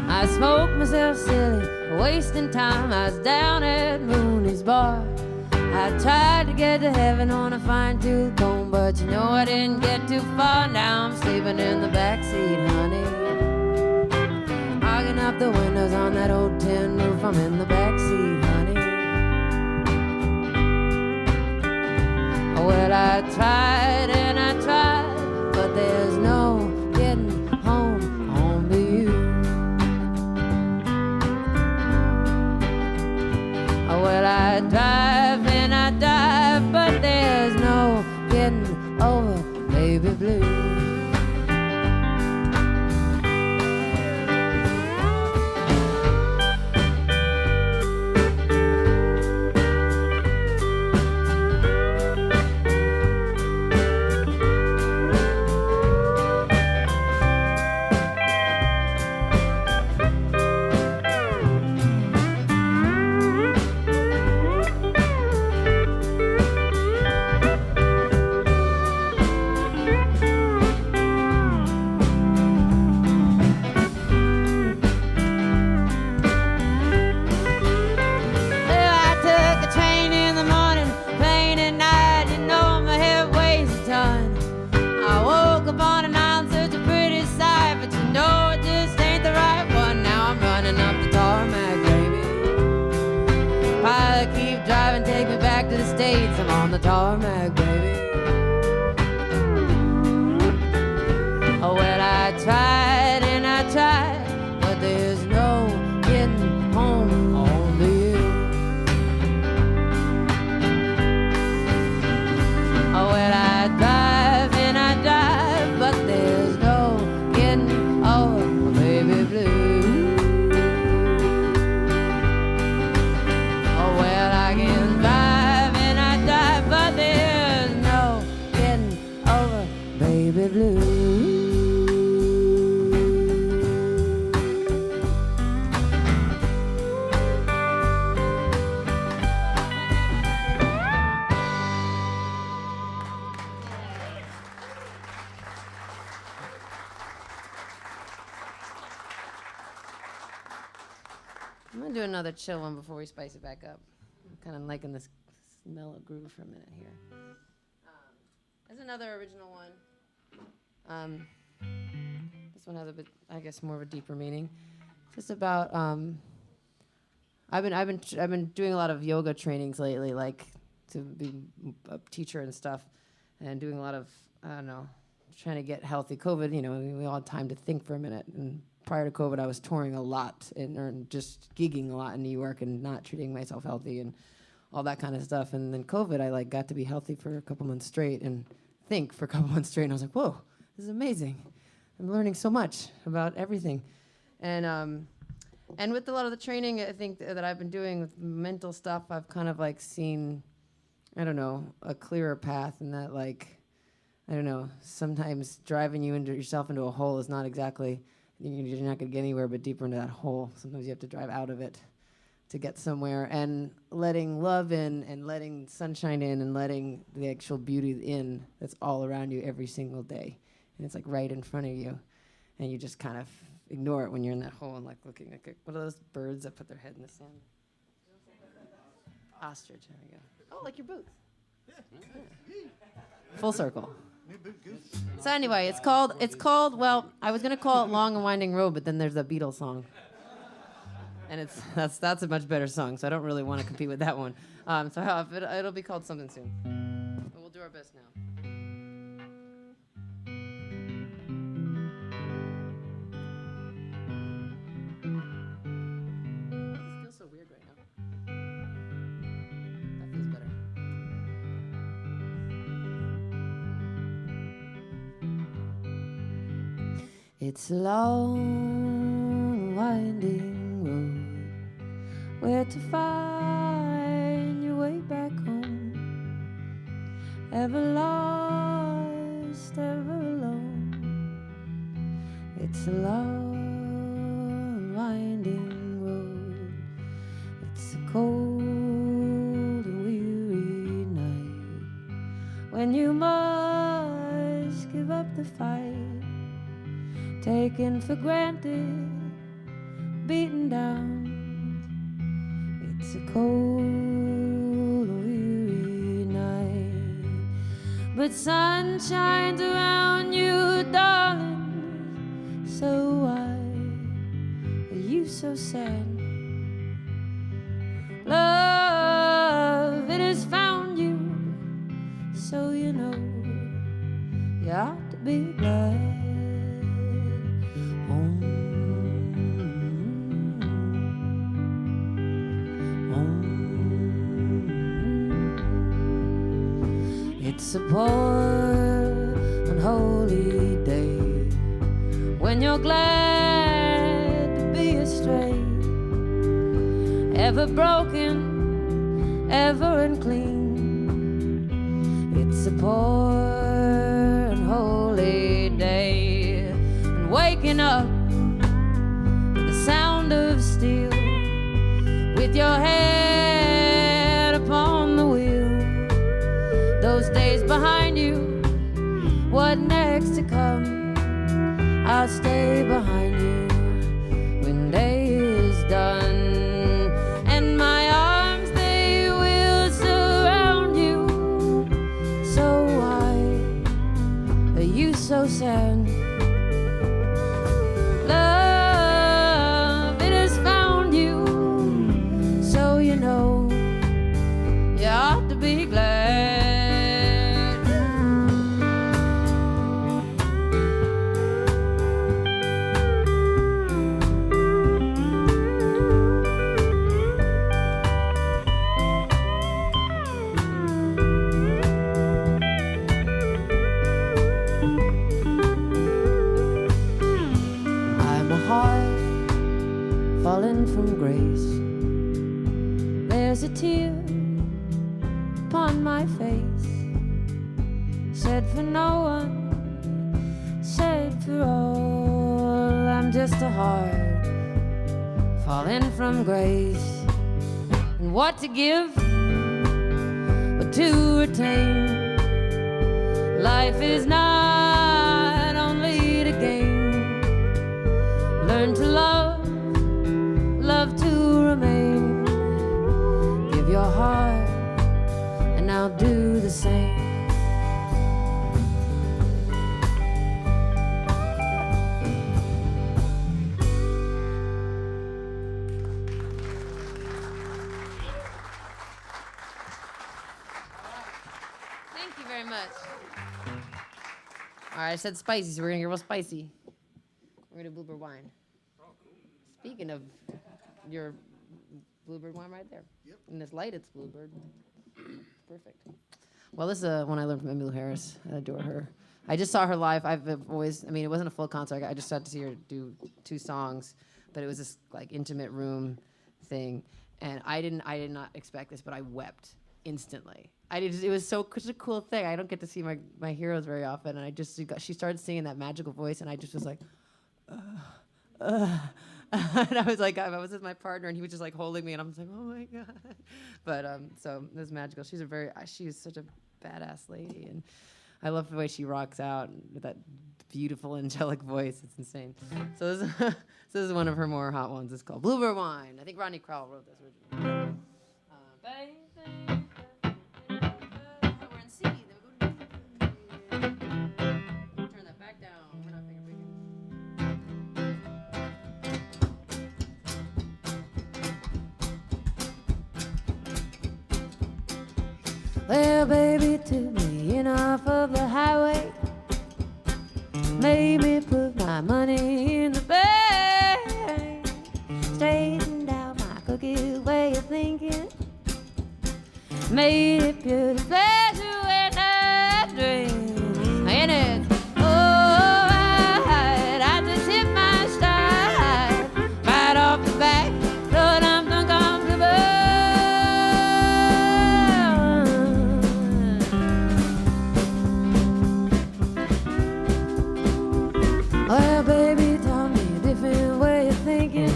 I smoked myself silly, wasting time. I was down at Mooney's bar. I tried to get to heaven on a fine-tooth comb, but you know I didn't get too far. Now I'm sleeping in the backseat, honey. Fogging up the windows on that old tin roof. I'm in the backseat, honey. Well, I tried and I tried, but there's no getting home to you. Well, I drive and I dive, but there's no getting over baby blue. I'm on the tarmac, baby. Oh, well, I tried and I tried, but there's no getting home to you. I'm gonna do another chill one before we spice it back up. I'm kind of liking this mellow groove for a minute here. There's another original one. This one has a bit, I guess, more of a deeper meaning. Just about I've been doing a lot of yoga trainings lately, like to be a teacher and stuff, and doing a lot of, I don't know, trying to get healthy. COVID, we all had time to think for a minute. And prior to COVID, I was touring a lot and just gigging a lot in New York and not treating myself healthy and all that kind of stuff. And then COVID, I got to be healthy for a couple months straight and think for a couple months straight. And I was like, whoa, this is amazing. I'm learning so much about everything. And with a lot of the training, I think that I've been doing with mental stuff, I've kind of seen, I don't know, a clearer path, and that I don't know, sometimes driving yourself into a hole is not exactly, you're not going to get anywhere but deeper into that hole. Sometimes you have to drive out of it to get somewhere, and letting love in and letting sunshine in and letting the actual beauty in that's all around you every single day. And it's right in front of you, and you just kind of ignore it when you're in that hole and looking like what are those birds that put their head in the sand? Ostrich, there we go. Oh, like your boots. Yeah. Full circle. So anyway, it's called, well, I was gonna call it Long and Winding Road, but then there's a Beatles song. And that's a much better song, so I don't really want to compete with that one. So it'll be called something soon. But we'll do our best now. This feels so weird right now. That feels better. It's a long, winding road, where to find your way back home, ever lost, ever alone. It's a long, winding road. It's a cold and weary night, when you must give up the fight, taken for granted, beaten down. It's a cold, weary night, but sun shines around you, darling. So why are you so sad? Love, it has found you, so you know you ought to be glad. It's a poor, unholy day, when you're glad to be astray, ever broken, ever unclean. It's a poor, unholy day, and waking up to the sound of steel, with your head upon the wheel. Those days behind you, what next to come? I'll stay behind you when day is done, and my arms, they will surround you. So why are you so sad? Love, it has found you, so you know you ought to be glad. Fallen from grace, there's a tear upon my face, said for no one, said for all. I'm just a heart fallen from grace, and what to give, what to retain. Life is not only to gain, learn to love, love to much. All right, I said spicy, so we're gonna get real spicy. We're gonna do bluebird wine. Speaking of your bluebird wine right there. Yep. In this light, it's bluebird. Perfect. Well, this is one I learned from Emmylou Harris. I adore her. I just saw her live. I've always, I mean, it wasn't a full concert. I just got to see her do 2 songs, but it was this like intimate room thing, and I did not expect this, but I wept instantly. It was such a cool thing. I don't get to see my heroes very often, and she started singing that magical voice, and I just was like, and I was with my partner, and he was just like holding me, and I was like, oh my god. But so it was magical. She's such a badass lady, and I love the way she rocks out with that beautiful angelic voice. It's insane. So this is one of her more hot ones. It's called Bluebird Wine. I think Rodney Crowell wrote this originally. We're in C. Then we go to turn that back down. We're not finger picking. Well, baby, took me in off of the highway, made me put my money in the bank, straightened out my crooked way of thinking, made it pure pleasure when I drink. And it's alright, I just hit my stride, right off the back, Lord, I'm uncomfortable. Well, baby taught me a different way of thinking,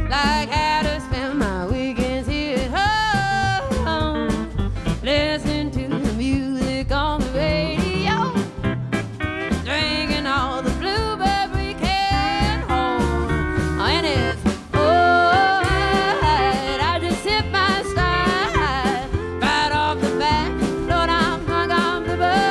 like how to spend my weekends here at home, listening to the music on the radio, drinking all the bluebird we can hold. And it's alright, I just hit my stride, right off the bat, Lord, I'm uncomfortable.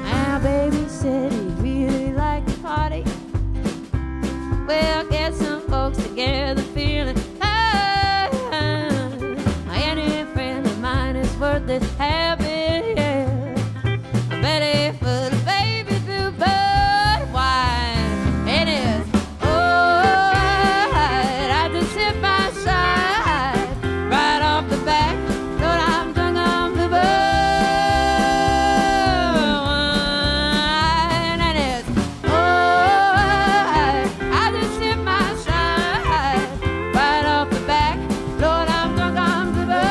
Now, baby said he'd really like to party. Well, get some folks together feeling any friend of mine is worth this habit, yeah. I'm ready for the baby bluebird wine. It is alright, I just hit my stride, right off the back, Lord, I'm drunk on the wine. And it's alright, I just hit my stride, right off the back, Lord, I'm drunk on the wine.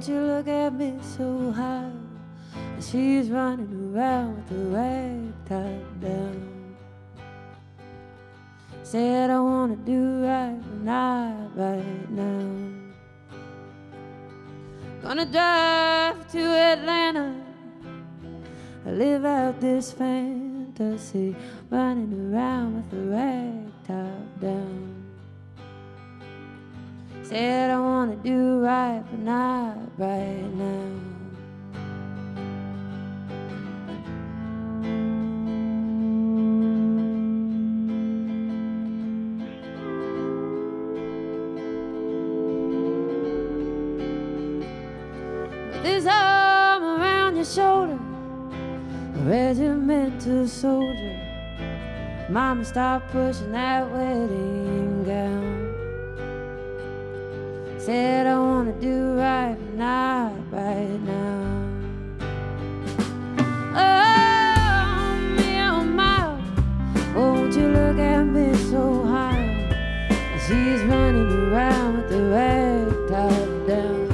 Won't you look at me so high? She's running around with the rag top down. Said I wanna do right, but not right now. Gonna drive to Atlanta, live out this fantasy, running around with the rag top down. Said I wanna do right, but not right now. With his arm around your shoulder, a regimental soldier, Mama, stop pushing that wedding gown. Said I wanna do right, but not right now. Oh my, won't you look at me so high? She's running around with the rag top down.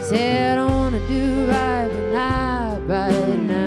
Said I wanna do right, but not right now.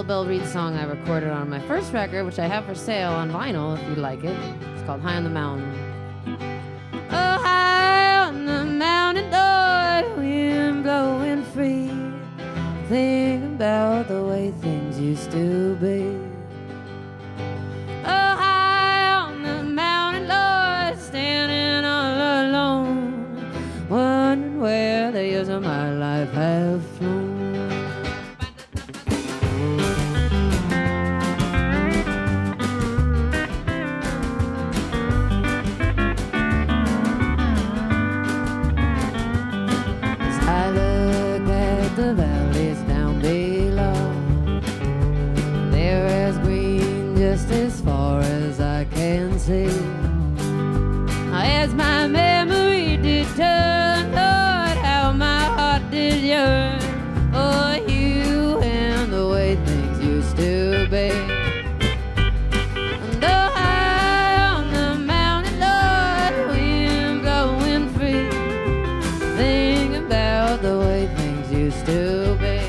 Bell Reed song I recorded on my first record, which I have for sale on vinyl if you'd like it. It's called High on the Mountain. Oh, high on the mountain, Lord, wind blowing free. Think about the way things used to be. Oh, high on the mountain, Lord, standing all alone, wondering where the years of my life have flown. The valleys down below, they're as green just as far as I can see. As my memory did turn, Lord, how my heart did yearn for you and the way things used to be. And oh, high on the mountain, Lord, wind blowing free, think about the way things used to be.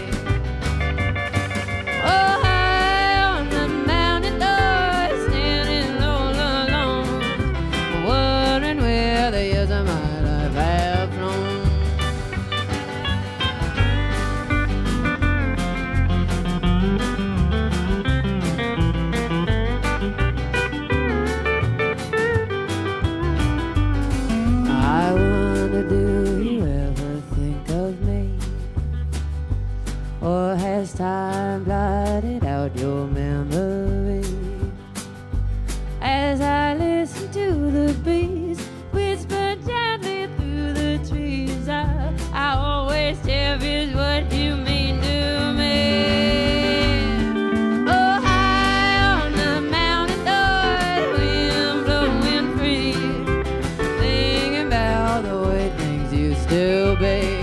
I wonder, do you ever think of me? Or has time blotted out your memory? As I listen to the bees whisper gently through the trees, I always cherish what you mean to me. Oh, high on the mountain door, wind blowing free, thinking about the way things used to be.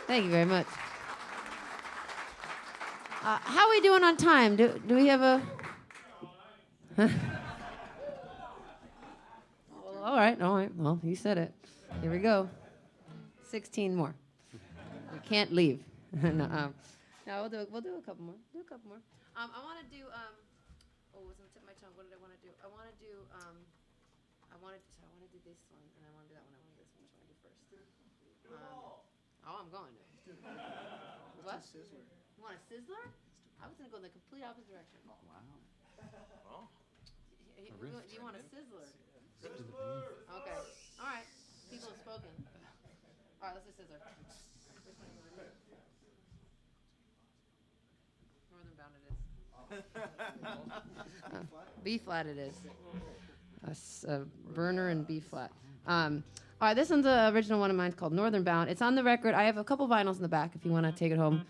Thank you very much. How are we doing on time? Do we have a... Huh? Well, all right. Well, you said it. Here we go. 16 more. We can't leave. No, we'll do a couple more. I want to do. Oh, it was on the tip of my tongue. What did I want to do? I want to do this one, and I want to do that one. I want to do this one. Which one do I do first? I'm going. What? You want a sizzler? I was gonna go in the complete opposite direction. Oh, wow. Do you want a sizzler? Okay. All right. People have spoken. All right. Let's do sizzler. Northern Bound it is. B flat it is. A burner and B flat. All right, this one's the original one of mine. It's called Northern Bound. It's on the record. I have a couple vinyls in the back if you want to take it home.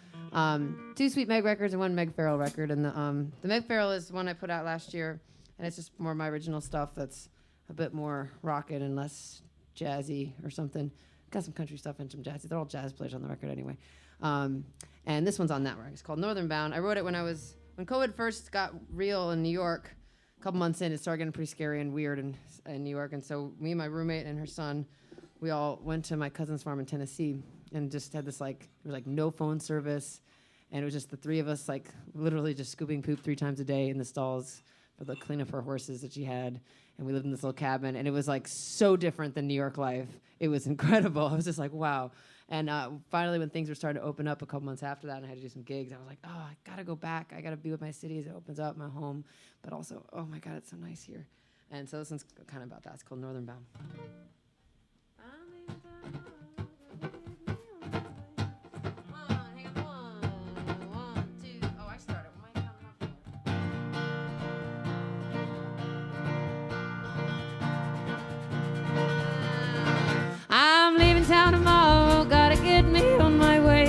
2 Sweet Megg records and 1 Megg Farrell record. And the Megg Farrell is one I put out last year, and it's just more of my original stuff that's a bit more rockin' and less jazzy or something. Got some country stuff and some jazzy. They're all jazz players on the record anyway. And this one's on that record. It's called Northern Bound. I wrote it when COVID first got real in New York. A couple months in, it started getting pretty scary and weird in New York. And so me and my roommate and her son, we all went to my cousin's farm in Tennessee and just had this, like, there was like no phone service. And it was just the three of us, like, literally just scooping poop 3 times a day in the stalls for the cleanup for horses that she had. And we lived in this little cabin. And it was, like, so different than New York life. It was incredible. I was just like, wow. And finally, when things were starting to open up a couple months after that and I had to do some gigs, I was like, oh, I got to go back. I got to be with my city as it opens up, my home. But also, oh, my God, it's so nice here. And so this one's kind of about that. It's called Northern Bound. I'm leaving town tomorrow, gotta get me on my way.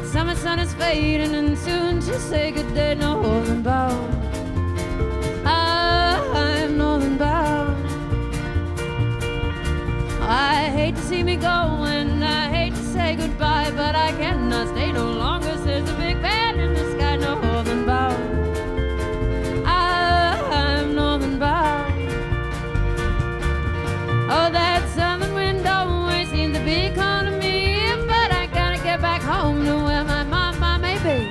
Summer sun is fading and soon she'll say good day, Northern Bound. I'm Northern Bound. I hate to see me go and I hate to say goodbye, but I cannot stay no longer, says the big man in the sky, Northern Bound. I'm Northern Bound. Oh, that southern wind always seems to be calling me, but I gotta get back home to where my mama may be.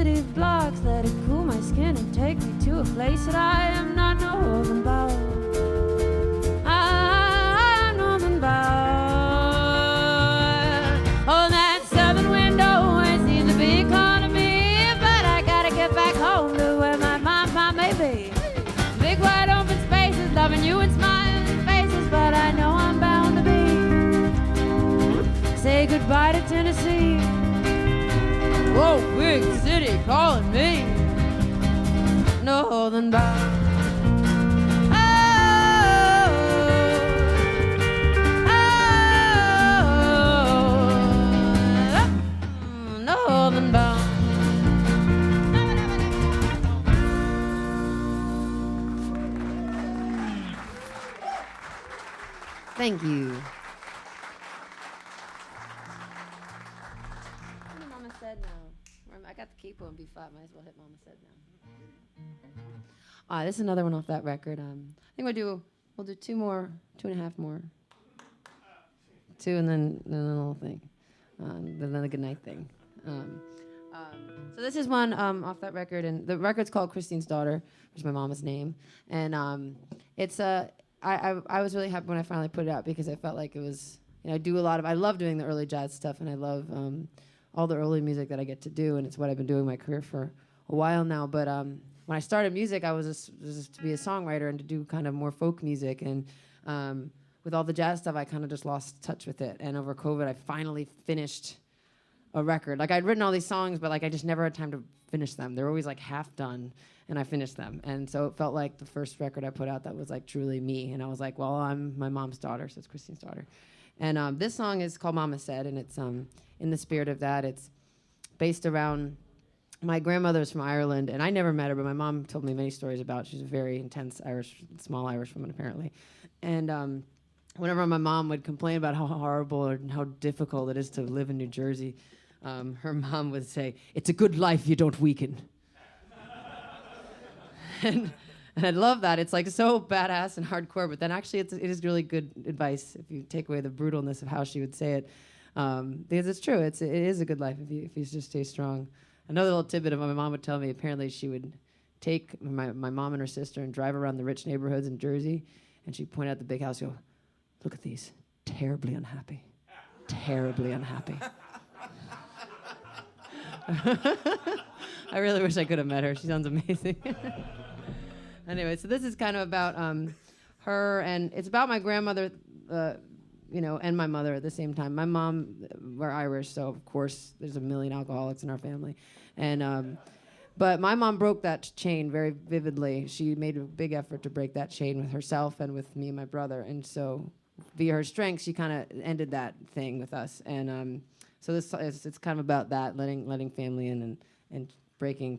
sensitive blocks, let it cool my skin and take me to a place that I am not northern bound. I'm northern bound. Oh, that southern window ain't seems to be calling me, but I gotta get back home to where my mama may be. Big wide open spaces, loving you and smiling faces, but I know I'm bound to be. Say goodbye to Tennessee. Whoa, big city calling me. Northern bound. Oh, oh, northern bound. Thank you. Mama said no. I got the capo in B5. Might as well hit Mama said no. This is another one off that record. I think we'll do 2 more, 2.5 more. 2 and then a little thing. Then the good night thing. So this is one off that record, and the record's called Christine's Daughter, which is my mama's name. And it's I was really happy when I finally put it out because I felt like it was, I love doing the early jazz stuff, and I love all the early music that I get to do, and it's what I've been doing my career for a while now. But when I started music, I was just to be a songwriter and to do kind of more folk music. And with all the jazz stuff, I kind of just lost touch with it. And over COVID, I finally finished a record. Like, I'd written all these songs, but like I just never had time to finish them. They were always like half done, and I finished them. And so it felt like the first record I put out that was like truly me. And I was like, well, I'm my mom's daughter, so it's Christine's Daughter. And this song is called Mama Said, and it's in the spirit of that. It's based around my grandmother's from Ireland, and I never met her, but my mom told me many stories about. She's a very intense small Irish woman apparently. And whenever my mom would complain about how horrible and how difficult it is to live in New Jersey, her mom would say, "It's a good life, you don't weaken." and I love that. It's like so badass and hardcore, but then actually it is really good advice if you take away the brutalness of how she would say it. Because it's true, it is a good life if you just stay strong. Another little tidbit of what my mom would tell me, apparently she would take my mom and her sister and drive around the rich neighborhoods in Jersey, and she'd point out the big house, go, "Look at these, terribly unhappy, terribly unhappy." I really wish I could have met her. She sounds amazing. Anyway, so this is kind of about her, and it's about my grandmother, and my mother at the same time. My mom, we're Irish, so of course there's a million alcoholics in our family. And but my mom broke that chain very vividly. She made a big effort to break that chain with herself and with me and my brother. And so via her strength, she kind of ended that thing with us. And so this it's kind of about that, letting family in and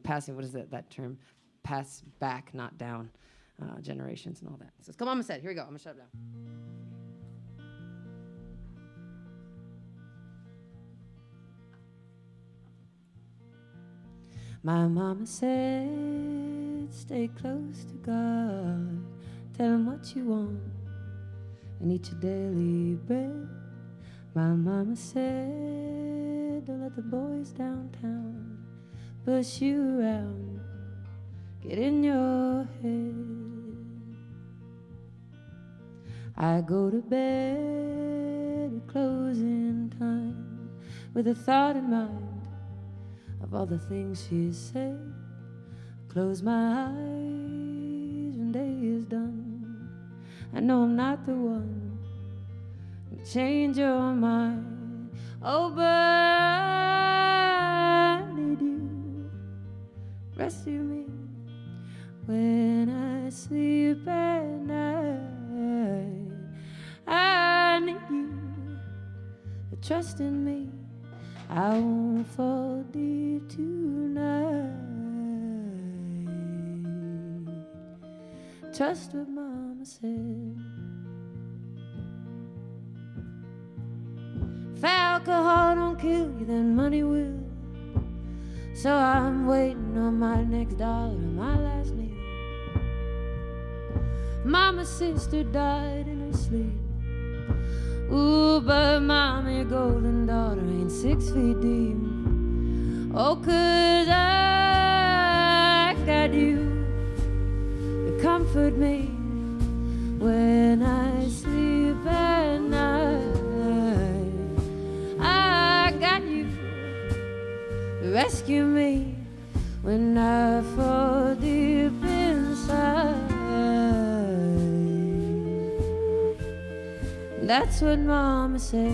passing, what is that term? Pass back, not down, generations and all that. So it's called Mama Said. Here we go. I'm going to shut it down. My mama said, stay close to God, tell him what you want, and eat your daily bread. My mama said, don't let the boys downtown push you around, get in your head. I go to bed at closing time with a thought in mind of all the things she said. Close my eyes when day is done. I know I'm not the one to change your mind. Oh, but I need you, rescue me when I sleep at night. I need you to trust in me. I won't fall deep tonight. Trust what mama said. If alcohol don't kill you, then money will. So I'm waiting on my next dollar and my last meal. Mama's sister died in her sleep. Ooh, but mama, your golden daughter ain't 6 feet deep. Oh, 'cause I got you to comfort me when I sleep at night. I got you to rescue me when I fall deep inside. That's what Mama said.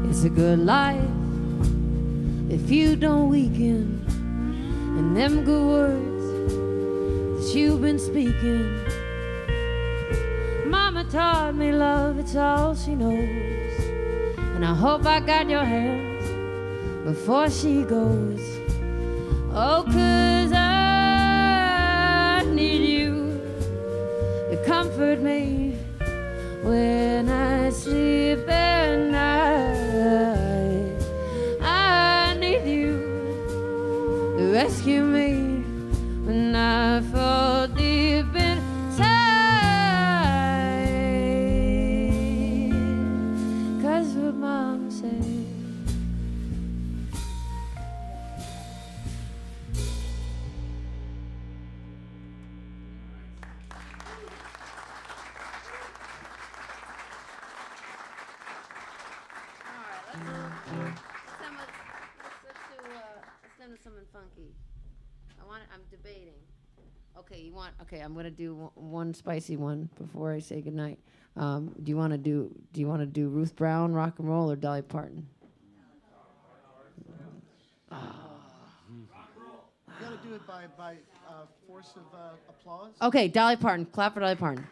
It's a good life if you don't weaken in them good words that you've been speaking. Mama taught me love, it's all she knows, and I hope I got your hands before she goes. Oh, 'cause I need you to comfort me when I sleep at night. I need you to rescue me when I fall deep inside. 'Cause what Mama said. Let's do something funky. I'm debating. Okay, okay, I'm gonna do one spicy one before I say goodnight. Do you want to do Ruth Brown, rock and roll, or Dolly Parton? You gotta do it by force of applause. Okay, Dolly Parton. Clap for Dolly Parton.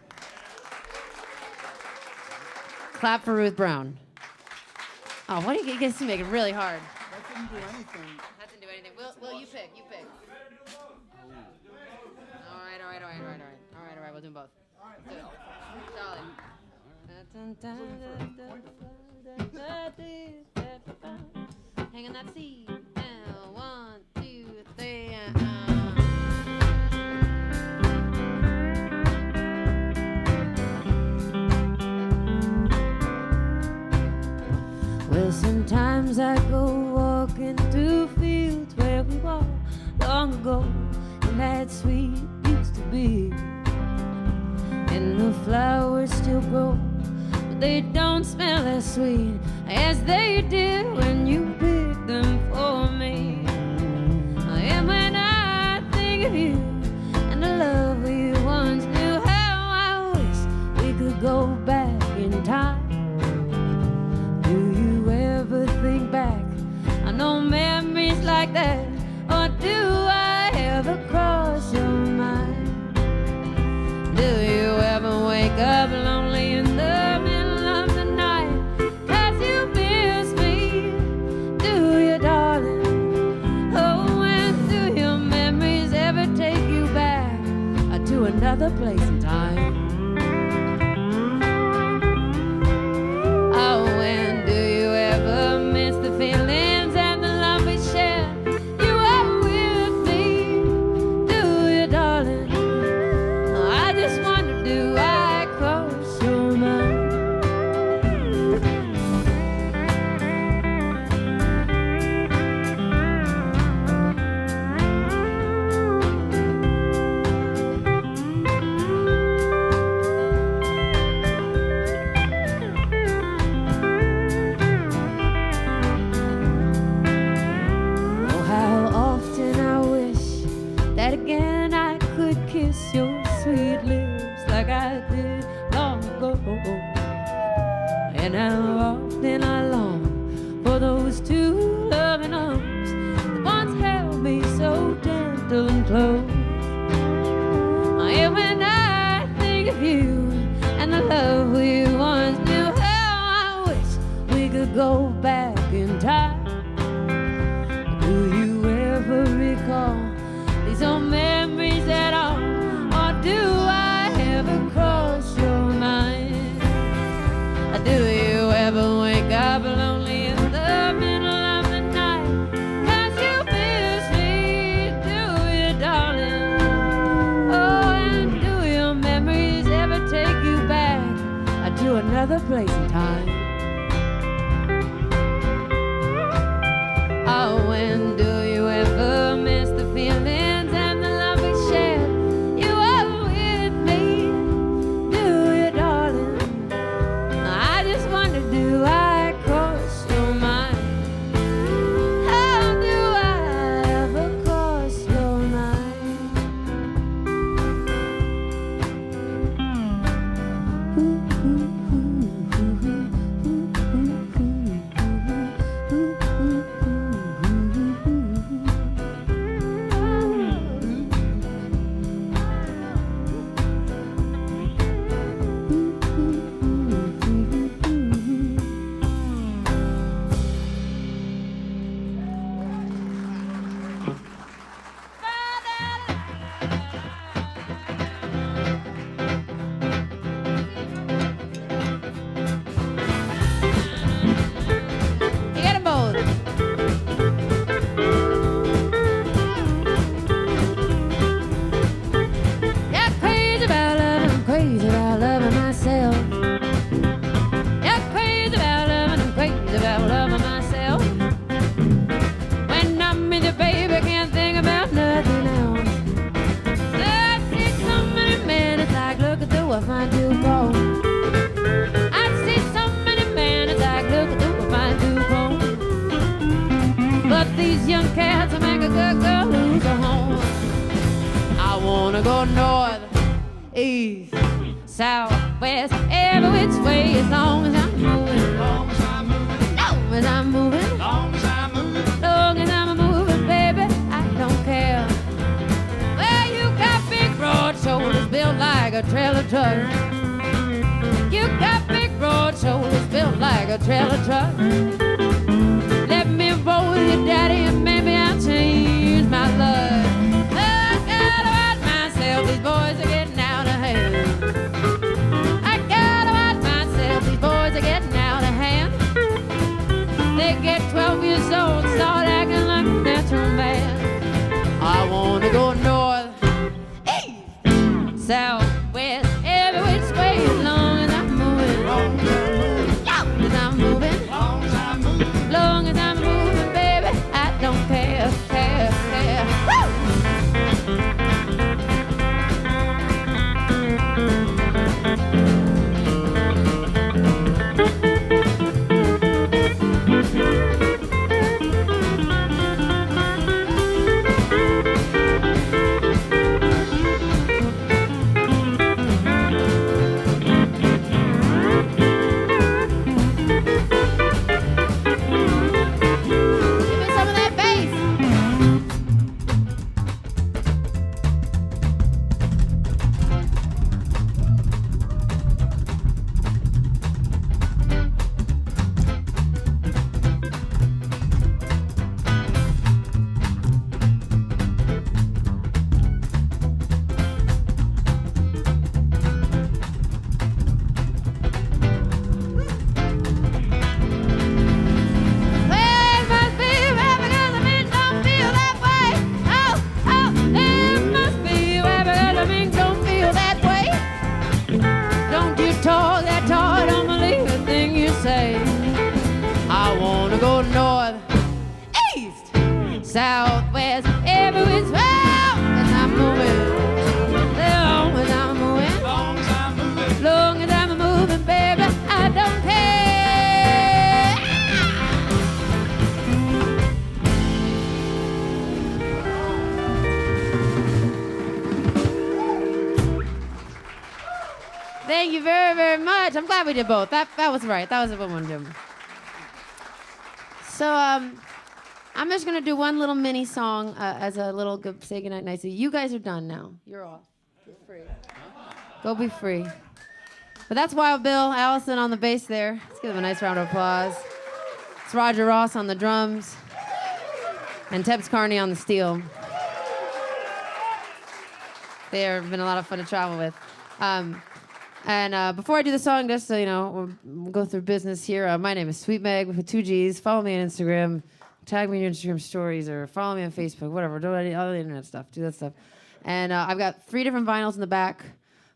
Clap for Ruth Brown. Oh, why do you guys make it really hard? That didn't do anything. That didn't do anything. Will, you pick. All right. We'll do both. Do it. Solid. Hang on that C. Now, 1, 2, 3. Well, sometimes I go walking through fields where we walked long ago, and that sweet used to be. And the flowers still grow, but they don't smell as sweet as they did when you picked them for me. And when I think of you and the love we once knew, how I wish we could go back in time. Do you ever think back? I know memories like that, or do I ever cross your mind? Do you ever wake up lonely in the middle of the night? 'Cause you miss me, do you, darling? Oh, and do your memories ever take you back to another place and time? Oh, and do you ever miss the feelings and the love we share? You are with me, do you, darling? I just wonder, do I cross your mind? Oh, how often I wish that again I could kiss your sweet lips like I did long ago. And how often I long for those two loving arms that once held me so gentle and close. And when I think of you and the love we once knew, how I wish we could go back in time. Do you ever recall these old memories at all? Or place, and time. Oh, and do you ever miss the feelings and the love we shared? You were with me, do you, darling? I just wonder, do I cross your mind? How do I ever cross your mind? You get 'em both. Yeah, crazy about loving, I'm crazy about loving myself. Yeah, crazy about loving, I'm crazy about loving myself. When I'm with you, baby, can't think about nothing else. I see so many men, it's like looking through a fine tooth comb. I see so many men, it's like looking through a fine tooth comb. But these young cats will make a good girl lose her home. I wanna go north, east, south, west, every which way, as long as I'm moving. Long as I'm moving. Long as I'm moving. Long as I'm moving. Long as I'm moving, baby, I don't care. Well, you got big broad shoulders built like a trailer truck. You got big broad shoulders built like a trailer truck. Let me roll with your daddy and maybe I'll change my luck. I gotta watch myself, these boys are getting out of hand. I gotta watch myself, these boys are getting out of hand. They get 12 years old and start acting like a natural man. I wanna go north, east, south, west, every which way, as long as I'm moving. Long as I'm moving. Long as I'm moving. Long as I'm moving, baby, I don't care, care, care. Woo! Give me some of that bass. Well, it must be rap because the men don't feel that way. Oh, oh, it must be rap because the men don't feel that way. Don't you talk that talk, don't believe a thing you say. I wanna go north, east, south, west, every which way as I'm moving. Long as I'm moving. Long as I'm moving. Long as I'm moving, baby, I don't care. Thank you very, very much. I'm glad we did both. That was right. That was a good one, Jim. So I'm just gonna do one little mini song as a little say goodnight nicely. You guys are done now. You're off. You're free. Go be free. But that's Wild Bill Allison on the bass there. Let's give him a nice round of applause. It's Roger Ross on the drums. And Tebbs Carney on the steel. They've been a lot of fun to travel with. And before I do the song, just so you know, we'll go through business here. My name is Sweet Megg with 2 G's. Follow me on Instagram. Tag me in your Instagram stories or follow me on Facebook, whatever. Do all the internet stuff. Do that stuff. And I've got 3 different vinyls in the back.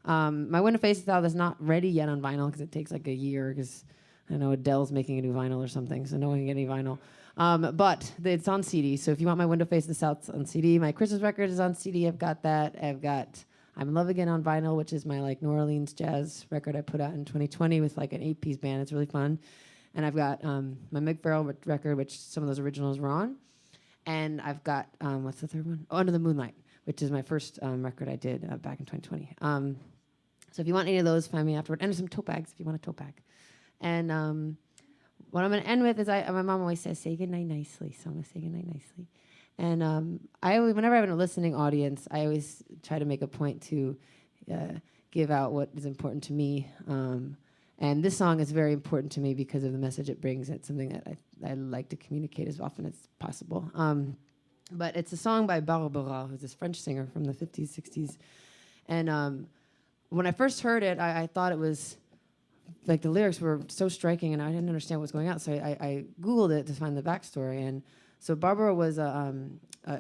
My Window Faces album is not ready yet on vinyl because it takes like a year because I know Adele's making a new vinyl or something, so no one can get any vinyl. But it's on CD, so if you want my Window Faces out, it's on CD. My Christmas record is on CD. I've got that. I've got I'm in Love Again on vinyl, which is my like New Orleans jazz record I put out in 2020 with like an 8-piece band. It's really fun. And I've got my Megg Farrell record, which some of those originals were on. And I've got, what's the third one? Oh, Under the Moonlight, which is my first record I did back in 2020. So if you want any of those, find me afterward. And there's some tote bags if you want a tote bag. And what I'm going to end with is my mom always says, say goodnight nicely. So I'm going to say goodnight nicely. And whenever I have a listening audience, I always try to make a point to give out what is important to me. And this song is very important to me because of the message it brings. It's something that I like to communicate as often as possible. But it's a song by Barbara, who's this French singer from the 50s, 60s. And when I first heard it, I thought it was, like the lyrics were so striking and I didn't understand what was going on. So I Googled it to find the backstory. And so Barbara was a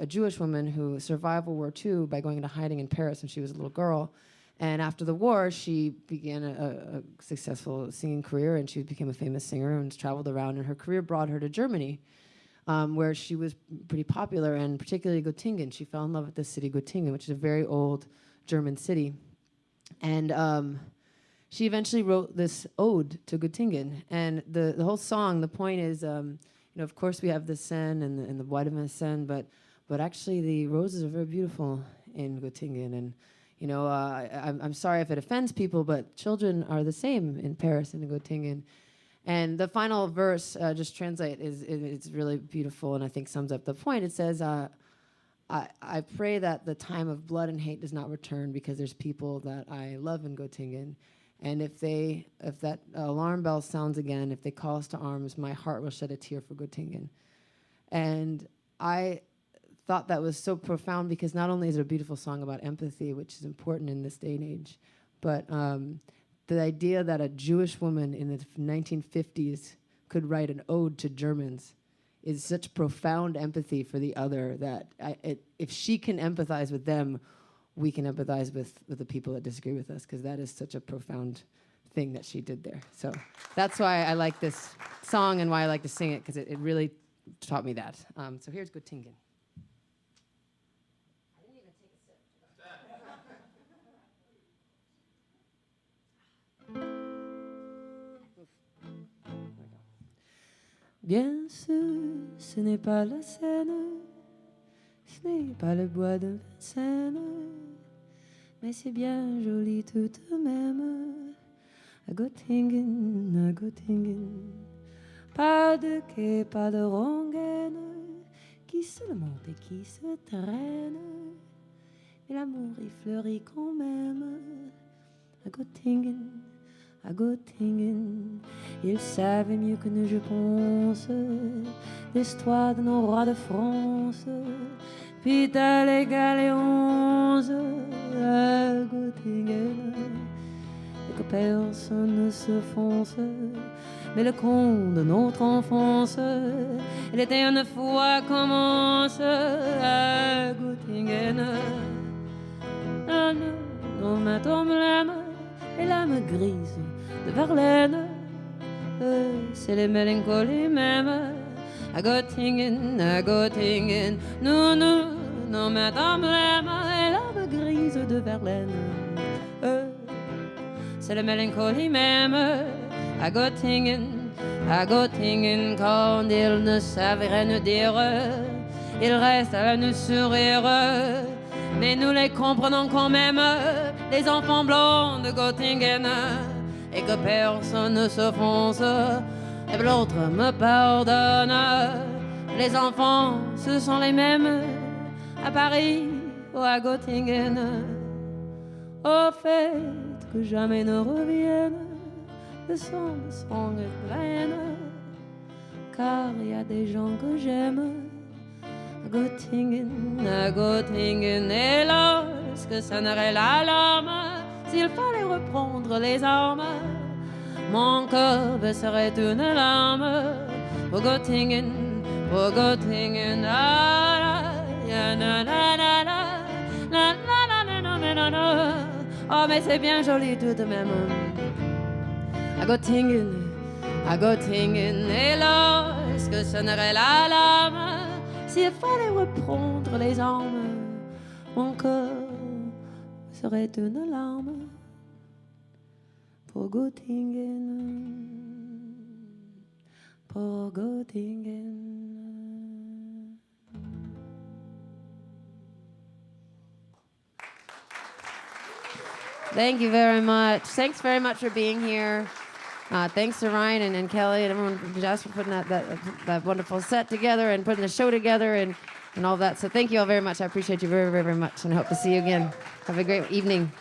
Jewish woman who survived World War II by going into hiding in Paris when she was a little girl. And after the war, she began a successful singing career, and she became a famous singer and traveled around. And her career brought her to Germany, where she was pretty popular, and particularly Göttingen. She fell in love with the city Göttingen, which is a very old German city. And she eventually wrote this ode to Göttingen. And the whole song, the point is, of course we have the Seine and the Bois de Vincennes, but actually the roses are very beautiful in Göttingen. And I'm sorry if it offends people, but children are the same in Paris and in Göttingen. And the final verse, just translate, it's really beautiful and I think sums up the point. It says, I pray that the time of blood and hate does not return because there's people that I love in Göttingen. And if that alarm bell sounds again, if they call us to arms, my heart will shed a tear for Göttingen. And I thought that was so profound because not only is it a beautiful song about empathy, which is important in this day and age, but the idea that a Jewish woman in the 1950s could write an ode to Germans is such profound empathy for the other that if she can empathize with them, we can empathize with the people that disagree with us, because that is such a profound thing that she did there. So that's why I like this song and why I like to sing it, because it really taught me that. So here's Göttingen. Bien sûr, ce n'est pas la Seine, ce n'est pas le bois de Vincennes, mais c'est bien joli tout de même. À Göttingen, pas de quai, pas de rengaine, qui se monte et qui se traîne, mais l'amour y fleurit quand même. À Göttingen, ils savaient mieux que nous, je pense, l'histoire de nos rois de France. Puis t'as les galéons à Göttingen, et que personne ne se fonce. Mais le conte de notre enfance, il était une fois commence à Göttingen. Ah non, ma tombe l'âme, et l'âme grise de Verlaine, c'est les mélancolies même. À Göttingen, non, madame l'âme, et l'âme grise de Verlaine, c'est les mélancolies même. À Göttingen, quand ils ne savent rien dire, ils restent à nous sourire. Mais nous les comprenons quand même, les enfants blancs de Göttingen, et que personne ne s'offense, et que l'autre me pardonne. Les enfants, ce sont les mêmes, à Paris ou à Göttingen. Au fait que jamais ne reviennent le sang et pleine, car il y a des gens que j'aime. À Göttingen, et lorsque sonnerait l'alarme, s'il fallait reprendre les armes, mon cœur verserait une larme. Pour Göttingen, la la la la la la la la la la la la la Oh, mais c'est bien joli tout de même. I go tingin', et lorsque sonnerait l'alarme, s'il fallait reprendre les armes, mon cœur serait une larme pour Göttingen, pour Göttingen. Thank you very much. Thanks very much for being here. Thanks to Ryan and Kelly and everyone, just for putting that wonderful set together and putting the show together and all that. So thank you all very much. I appreciate you very, very, very much and I hope to see you again. Have a great evening.